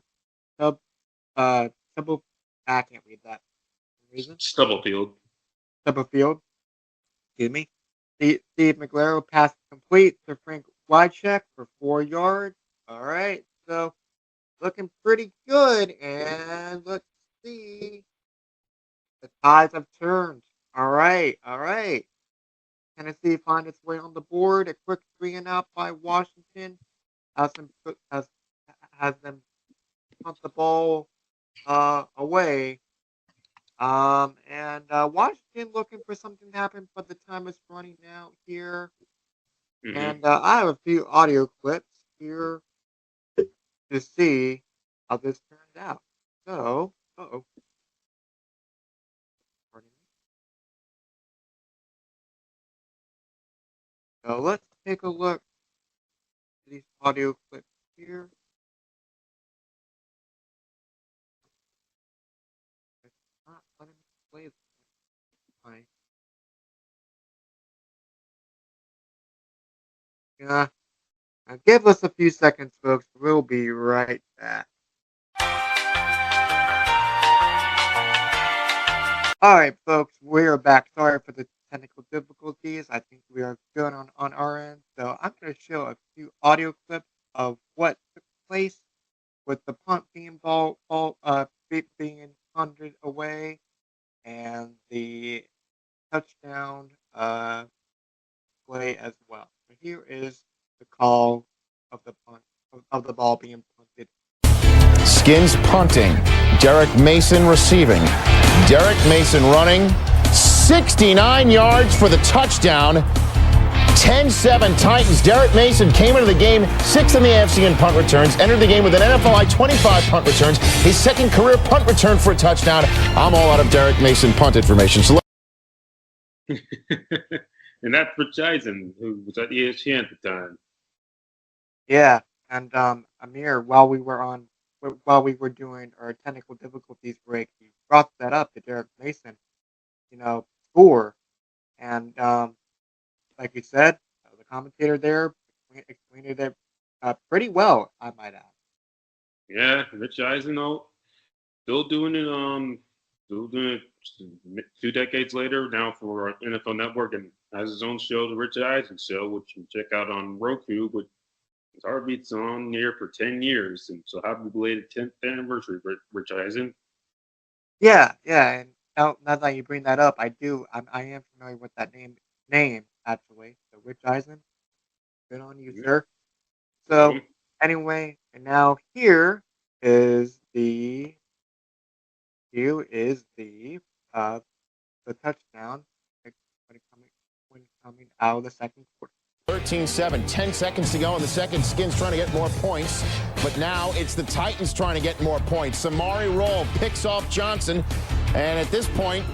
Double. I can't read that for some reason. Stubblefield. Stubblefield. Excuse me. Steve McLaren passed complete to Frank Wycheck for 4 yards. All right. So looking pretty good. And let's see. The tides have turned. All right. All right. Tennessee find its way on the board. A quick 3-and-out by Washington has them punt the ball away. And Washington looking for something to happen, but the time is running out here. Mm-hmm. And I have a few audio clips here to see how this turns out. So, pardon me. So let's take a look at these audio clips here. It's not letting me play this. Fine. Yeah. Now give us a few seconds, folks. We'll be right back. All right, folks, we're back. Sorry for the technical difficulties. I think we are good on our end. So I'm going to show a few audio clips of what took place with the punt being punted away and the touchdown play as well. So here is the call of the punt of the ball being punted. Skins punting. Derek Mason receiving. Derek Mason running 69 yards for the touchdown. 10-7 Titans. Derek Mason came into the game 6th in the AFC in punt returns. Entered the game with an NFL high 25 punt returns. His second career punt return for a touchdown. I'm all out of Derek Mason punt information. So And that's Rich Eisen, who was at ESPN at the time. Yeah, and Amir, while we were doing our technical difficulties break, he brought that up to Derek Mason, score, and like you said, the commentator there explained it pretty well, I might add. Yeah, Rich Eisen, though, still doing it. Still doing it 2 decades later now for NFL Network, and has his own show, the Rich Eisen Show, which you can check out on Roku. But it's Heartbeat's on here for 10 years, and so happy belated 10th anniversary, Rich Eisen. Yeah, and now that you bring that up, I am familiar with that name actually. So Rich Eisen, good on you, sir. So anyway, and now here is the touchdown when coming out of the second quarter. 13-7, 10 seconds to go in the second. Skins trying to get more points, but now it's the Titans trying to get more points. Samari Roll picks off Johnson, and at this point,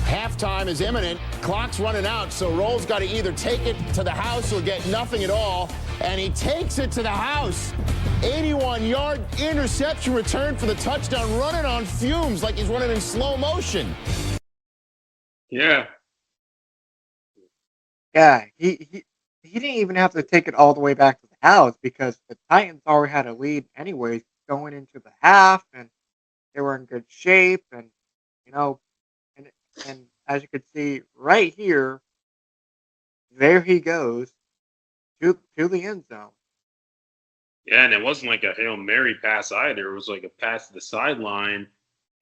halftime is imminent. Clock's running out, so Roll's got to either take it to the house or get nothing at all, and he takes it to the house. 81-yard interception return for the touchdown, running on fumes like he's running in slow motion. Yeah, he didn't even have to take it all the way back to the house because the Titans already had a lead anyways going into the half, and they were in good shape, and and as you can see right here, there he goes to the end zone. Yeah, and it wasn't like a Hail Mary pass either. It was like a pass to the sideline,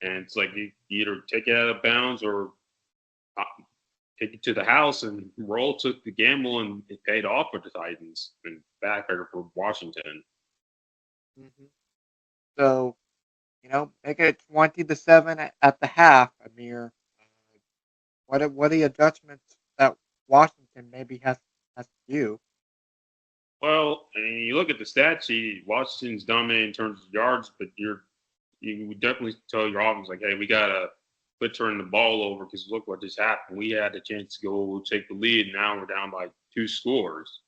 and it's like you either take it out of bounds or take it to the house, and Roll took the gamble, and it paid off for the Titans and backfired for Washington. Mm-hmm. So, make it 20-7 at the half, Amir. What are the adjustments that Washington maybe has to do? Well, I mean, you look at the stat sheet, Washington's dominating in terms of yards, but you would definitely tell your offense, like, hey, we got to quit turning the ball over because look what just happened. We had a chance to go take the lead, and now we're down by 2 scores.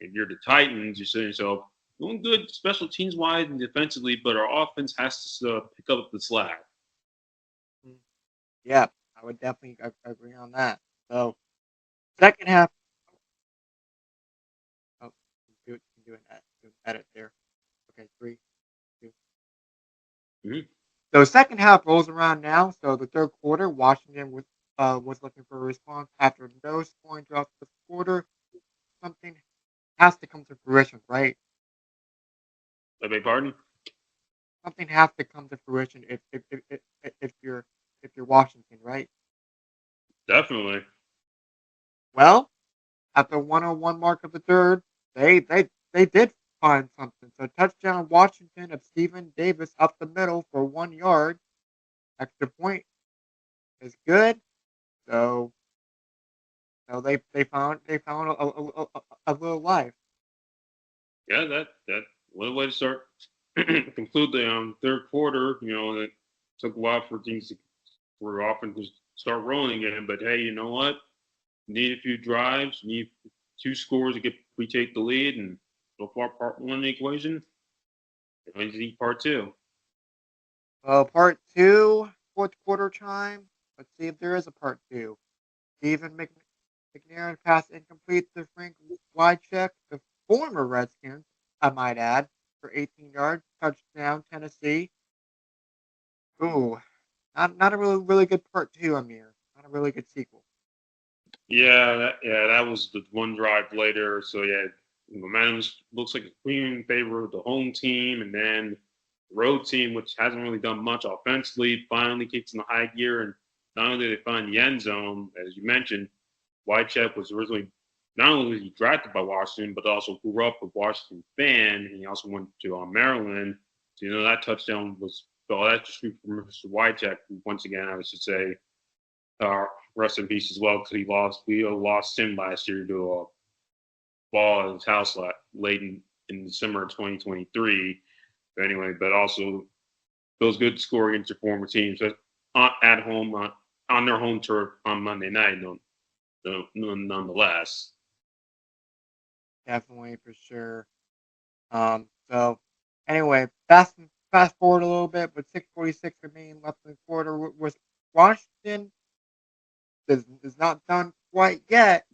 If you're the Titans, you're saying to yourself, doing good special teams-wise and defensively, but our offense has to pick up the slack. Yeah, I would definitely agree on that. So, second half. Oh, do an edit there. Okay, 3, 2. Mm-hmm. So second half rolls around now. So the third quarter, Washington was looking for a response after no scoring throughout the quarter. Something has to come to fruition, right? I beg pardon? Something has to come to fruition if you're Washington, right? Definitely. Well, at the 101 mark of the third, they did find something. So touchdown Washington of Stephen Davis up the middle for 1 yard. Extra point is good. So they found a little life. Yeah, that one way to start conclude the third quarter. It took a while for things for often to start rolling again. But hey, you know what? Need a few drives, need 2 scores to take the lead, and so far part 1 of the equation. We need part 2. Part 2, fourth quarter chime. Let's see if there is a part 2. Stephen McNair pass incomplete to Frank Wycheck, the former Redskins, I might add, for 18 yards, touchdown Tennessee. Ooh, not a really good part 2, Amir. Not a really good sequel. Yeah, that was the one drive later. So yeah, momentum looks like it's in favor of the home team, and then the road team, which hasn't really done much offensively, finally kicks in the high gear, and not only did they find the end zone, as you mentioned, Wycheck was originally not only was he drafted by Washington, but also grew up a Washington fan, and he also went to Maryland. So, that touchdown was that just from Mr. Wycheck. Once again, I should say, rest in peace as well, because we lost him last year to a ball at his house late in December of 2023. But anyway, but also feels good to score against your former teams at home on their home turf on Monday night. Nonetheless. Definitely, for sure. So anyway, fast forward a little bit, with 6:46 remaining left in the quarter, was Washington is not done quite yet.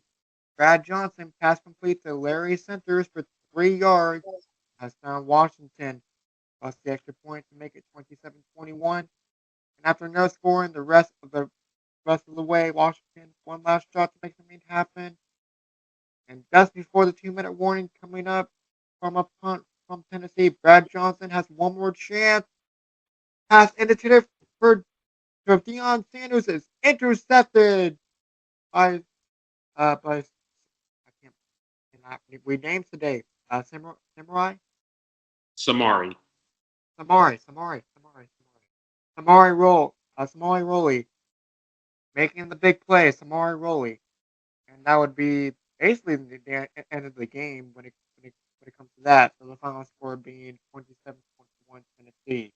Brad Johnson pass complete to Larry Centers for 3 yards. Touchdown Washington. Plus the extra point to make it 27-21. And after no scoring the rest of the way, Washington one last shot to make something happen. And just before the 2-minute warning coming up from a punt from Tennessee, Brad Johnson has one more chance. Pass intended for Deion Sanders is intercepted by I can't we named today Samurai Samari. Samari Rowley making the big play, Samari Rowley, and that would be basically the end of the game when it comes to that. So the final score being 27-21 Tennessee.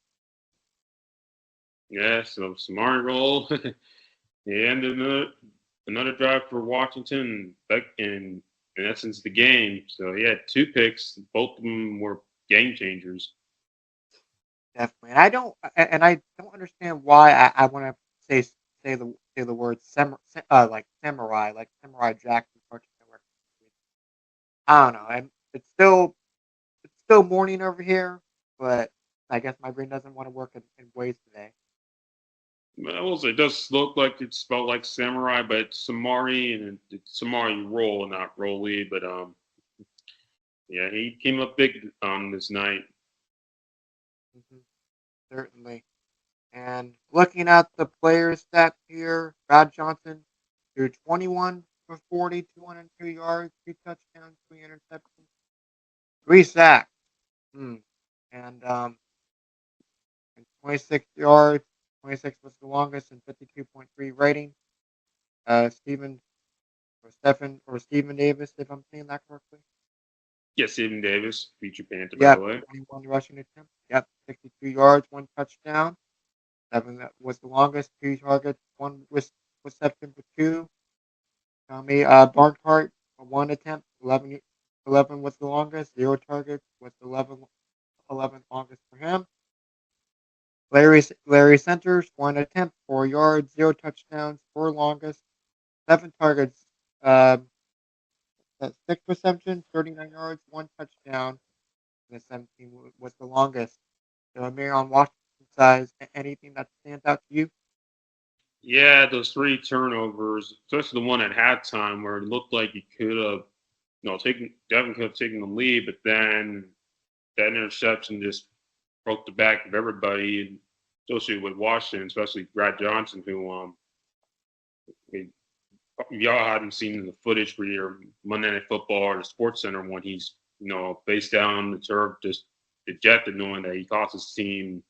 Yeah, so Samari roll. And another drive for Washington in essence the game. So he had 2 picks. Both of them were game changers. Definitely, and I don't understand why I want to say the word like Samurai Jack from Cartoon Network. I don't know. It's still morning over here, but I guess my brain doesn't want to work in ways today. I will say it does look like it's spelled like samurai, but it's Samari and it's Samari roll, not Rolly. But yeah, he came up big on this night. Hmm. Certainly. And looking at the player stats here, Brad Johnson threw 21 for 40, 202 yards, 2 touchdowns, 3 interceptions, 3 sacks. Hmm. And 26 yards. 26 was the longest and 52.3 rating. Stephen Stephen Davis, if I'm saying that correctly. Yes, Stephen Davis, feature Panther, by the Yep, way. 21 rushing attempts. Yep, 62 yards, 1 touchdown. 7 that was the longest, 2 targets, 1 reception for 2. Tommy Barnhart, 1 attempt, 11 was the longest, 0 targets was the 11th longest for him. Larry Centers, 1 attempt, 4 yards, 0 touchdowns, 4 longest, 7 targets, uh, 6 receptions, 39 yards, 1 touchdown, and the 17 was the longest. So Amir, on Washington side, anything that stands out to you? Yeah, those 3 turnovers, especially the one at halftime where it looked like he could have, Devin could have taken the lead, but then that interception just broke the back of everybody, associated with Washington, especially Brad Johnson, who y'all hadn't seen the footage for your Monday Night Football or the Sports Center when he's face down the turf, just dejected, knowing that he cost his team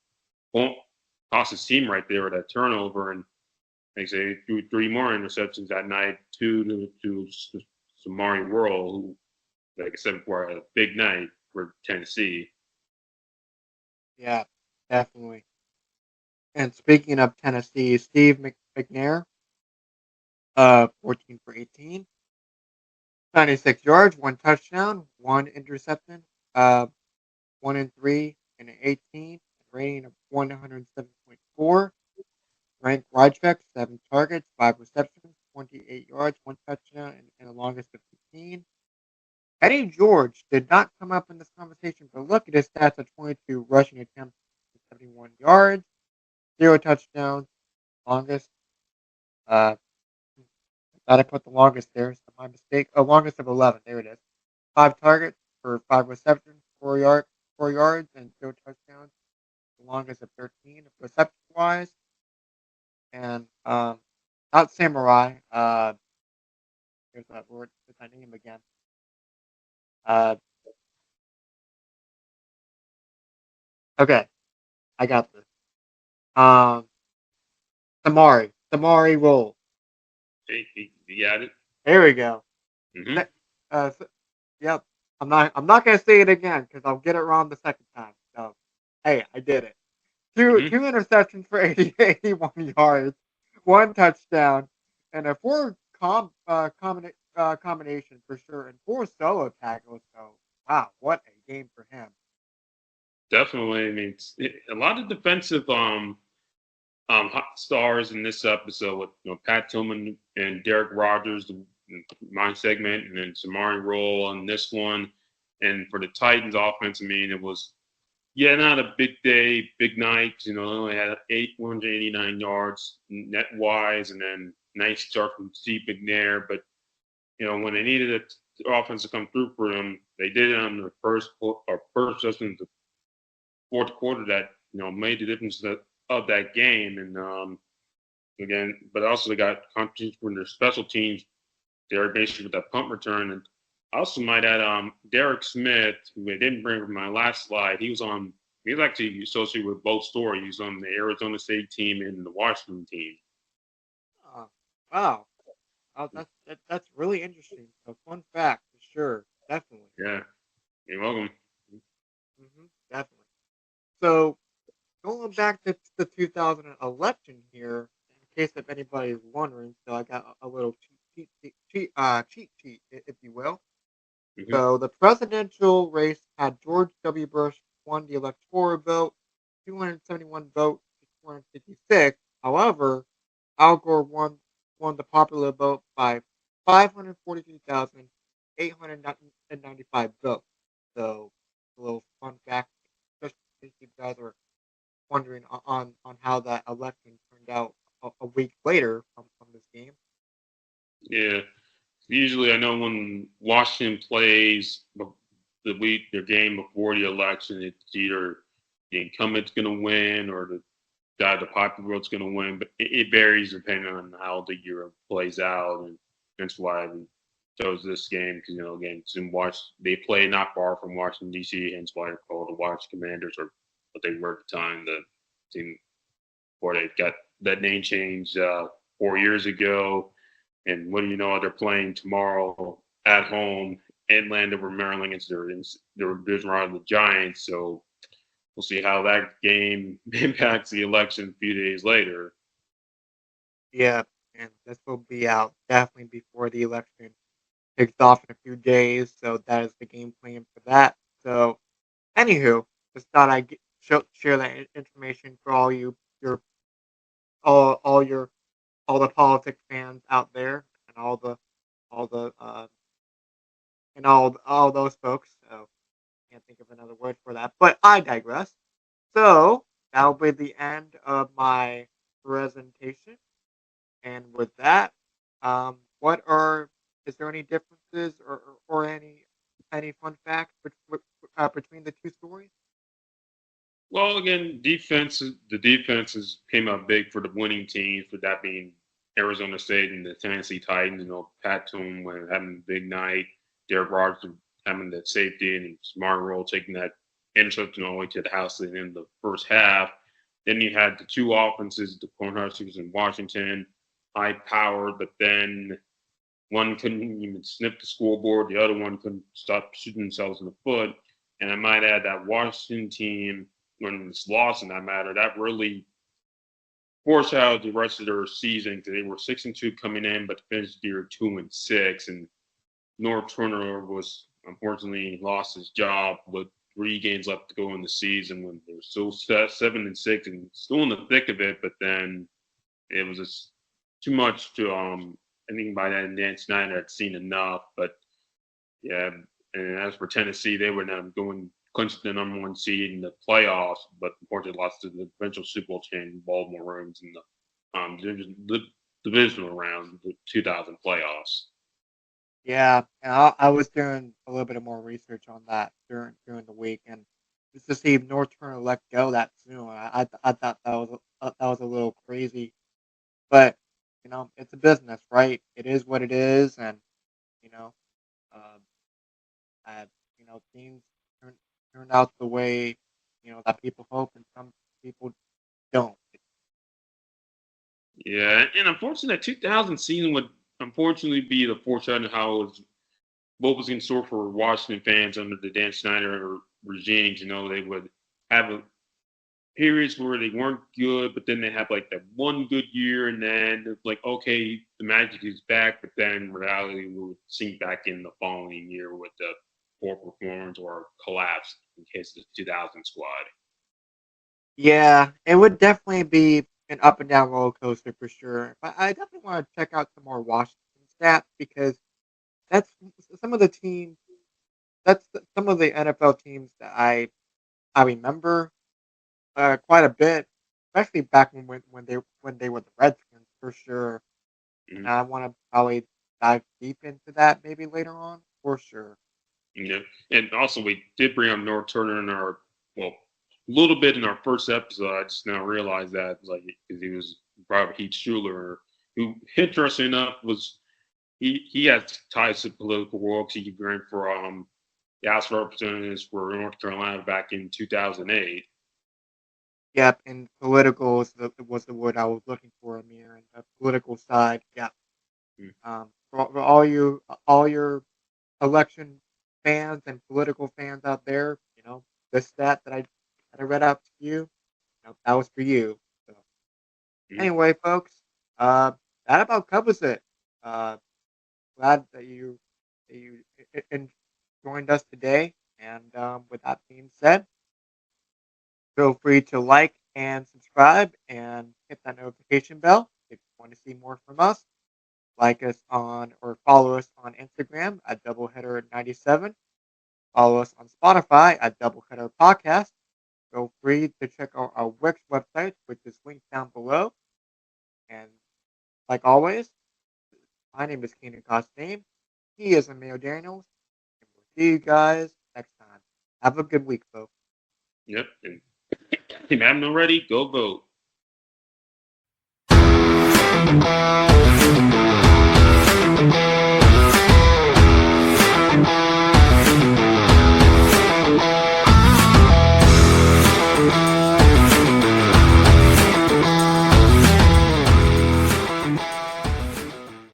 right there with that turnover, and they say threw 3 more interceptions that night, 2 to Samari World, who, like I said before, had a big night for Tennessee. Yeah, definitely. And speaking of Tennessee, Steve McNair, 14 for 18, 96 yards, 1 touchdown, 1 interception, 1 and 3 and an 18, rating of 107.4. Frank Wycheck, 7 targets, 5 receptions, 28 yards, 1 touchdown, and the longest of 15. Eddie George did not come up in this conversation, but look at his stats at 22 rushing attempts, 71 yards, 0 touchdowns, longest. Uh, Thought I put the longest there, so my mistake. Oh, longest of 11. There it is. 5 targets for 5 receptions, 4 yards, and 0 touchdowns. The longest of 13 reception wise. And not Samurai. There's that word. There's that name again. Uh, okay, I got this. Um, Samari roll. You got it. There we go. Hmm. So, yep. I'm not gonna say it again because I'll get it wrong the second time. So, hey, I did it. Two Hmm. two interceptions for 81 yards, one touchdown, and a combination for sure, and 4 solo tackles. So, wow, what a game for him. Definitely. I mean, a lot of defensive hot stars in this episode with Pat Tillman and Derek Rogers, my segment, and then Samari Roll on this one. And for the Titans offense, I mean, it was not a big day, big night. They only had 189 yards net wise, and then nice start from Steve McNair. But when they needed the offense to come through for them, they did it on the first just in the fourth quarter that made the difference of that game. And again, but also they got contributions from their special teams. Derek basically with that punt return, and I also might add Derek Smith, who I didn't bring from my last slide. He was actually associated with both stories. He was on the Arizona State team and the Washington team. Uh, wow, that's really interesting. A fun fact for sure, definitely. Yeah, you're welcome. Definitely. So going back to the 2000 election here, in case if anybody is wondering, so I got a little cheat sheet, if you will. Hmm. So the presidential race had George W. Bush won the electoral vote, 271 votes to 256. However, Al Gore won the popular vote by 543,895 votes. So a little fun fact, just in case you guys are wondering on how that election turned out a week later from this game. Yeah, usually I know when Washington plays their game before the election, it's either the incumbent's going to win or the popular vote's going to win, but it varies depending on how the year plays out, and that's why I chose this game because again it's in they play not far from Washington D.C., hence why they're called the Washington Commanders, or what they were at the time, the team before they got that name change 4 years ago. And what do you know? They're playing tomorrow at home in Landover, Maryland against their division rival, the Giants. So we'll see how that game impacts the election a few days later. Yeah, and this will be out definitely before the election kicks off in a few days. So that is the game plan for that. So, anywho, just thought I'd share that information for your all your all the politics fans out there and all the and all those folks. So can't think of another word for that, but I digress. So that'll be the end of my presentation. And with that, what are is there any differences or any fun facts between the two stories? Well, again, the defenses came out big for the winning teams, for that being Arizona State and the Tennessee Titans. Pat Toon having a big night, Derek Rogers having that safety, and Smart Roll taking that interception all the way to the house at the end of the first half. Then you had the two offenses, the Cornhuskers in Washington, high powered, but then one couldn't even sniff the scoreboard, the other one couldn't stop shooting themselves in the foot. And I might add that Washington team, when it's lost in that matter, that really foreshadowed the rest of their season because they were 6-2 coming in, but finished the year 2-6. And North Turner was unfortunately lost his job with 3 games left to go in the season when they were still 7-6 and still in the thick of it. But then it was just too much to I think by then Dan Snyder had seen enough. But yeah, and as for Tennessee, they were now going clinched the number 1 seed in the playoffs, but unfortunately lost to the eventual Super Bowl champion Baltimore Ravens in the divisional round, the 2000 playoffs. Yeah, and I was doing a little bit of more research on that during the week, and just to see North Turner let go that soon, I thought that was a little crazy, but it's a business, right? It is what it is, and you know, um, things turn turn out the way that people hope, and some people don't. Yeah, and unfortunately, that 2000 season would unfortunately be the foreshadowing of how it was, what was in store for Washington fans under the Dan Snyder regimes. They would have periods where they weren't good, but then they have like that one good year, and then it's like, okay, the magic is back, but then reality will sink back in the following year with the poor performance or collapse in case of the 2000 squad. Yeah, it would definitely be an up and down roller coaster for sure. But I definitely want to check out some more Washington stats because that's some of the teams. Some of the NFL teams that I remember quite a bit, especially back when they were the Redskins for sure. And Mhm. I want to probably dive deep into that maybe later on for sure. And also we did bring up North Turner in our, well, a little bit in our first episode. I just now realized that, like, because he was Robert Heath Schuler, who, interesting enough, was he has ties to political world. He ran for the House of Representatives for North Carolina back in 2008. Yep, and political was the word I was looking for, Amir, and the political side. Yep. Mm. For all your election fans and political fans out there, the stat that I read out to you, that was for you. So Mm. anyway, folks, that about covers it. Uh, glad that you joined us today, and with that being said, feel free to like and subscribe and hit that notification bell if you want to see more from us. Like us on or follow us on Instagram at DoubleHeader97. Follow us on Spotify at Doubleheader Podcast. Feel free to check out our Wix website, which is linked down below. And like always, my name is Keenan Costain. He is Emil Daniels. And we'll see you guys next time. Have a good week, folks. Yep. And if you haven't already, go vote.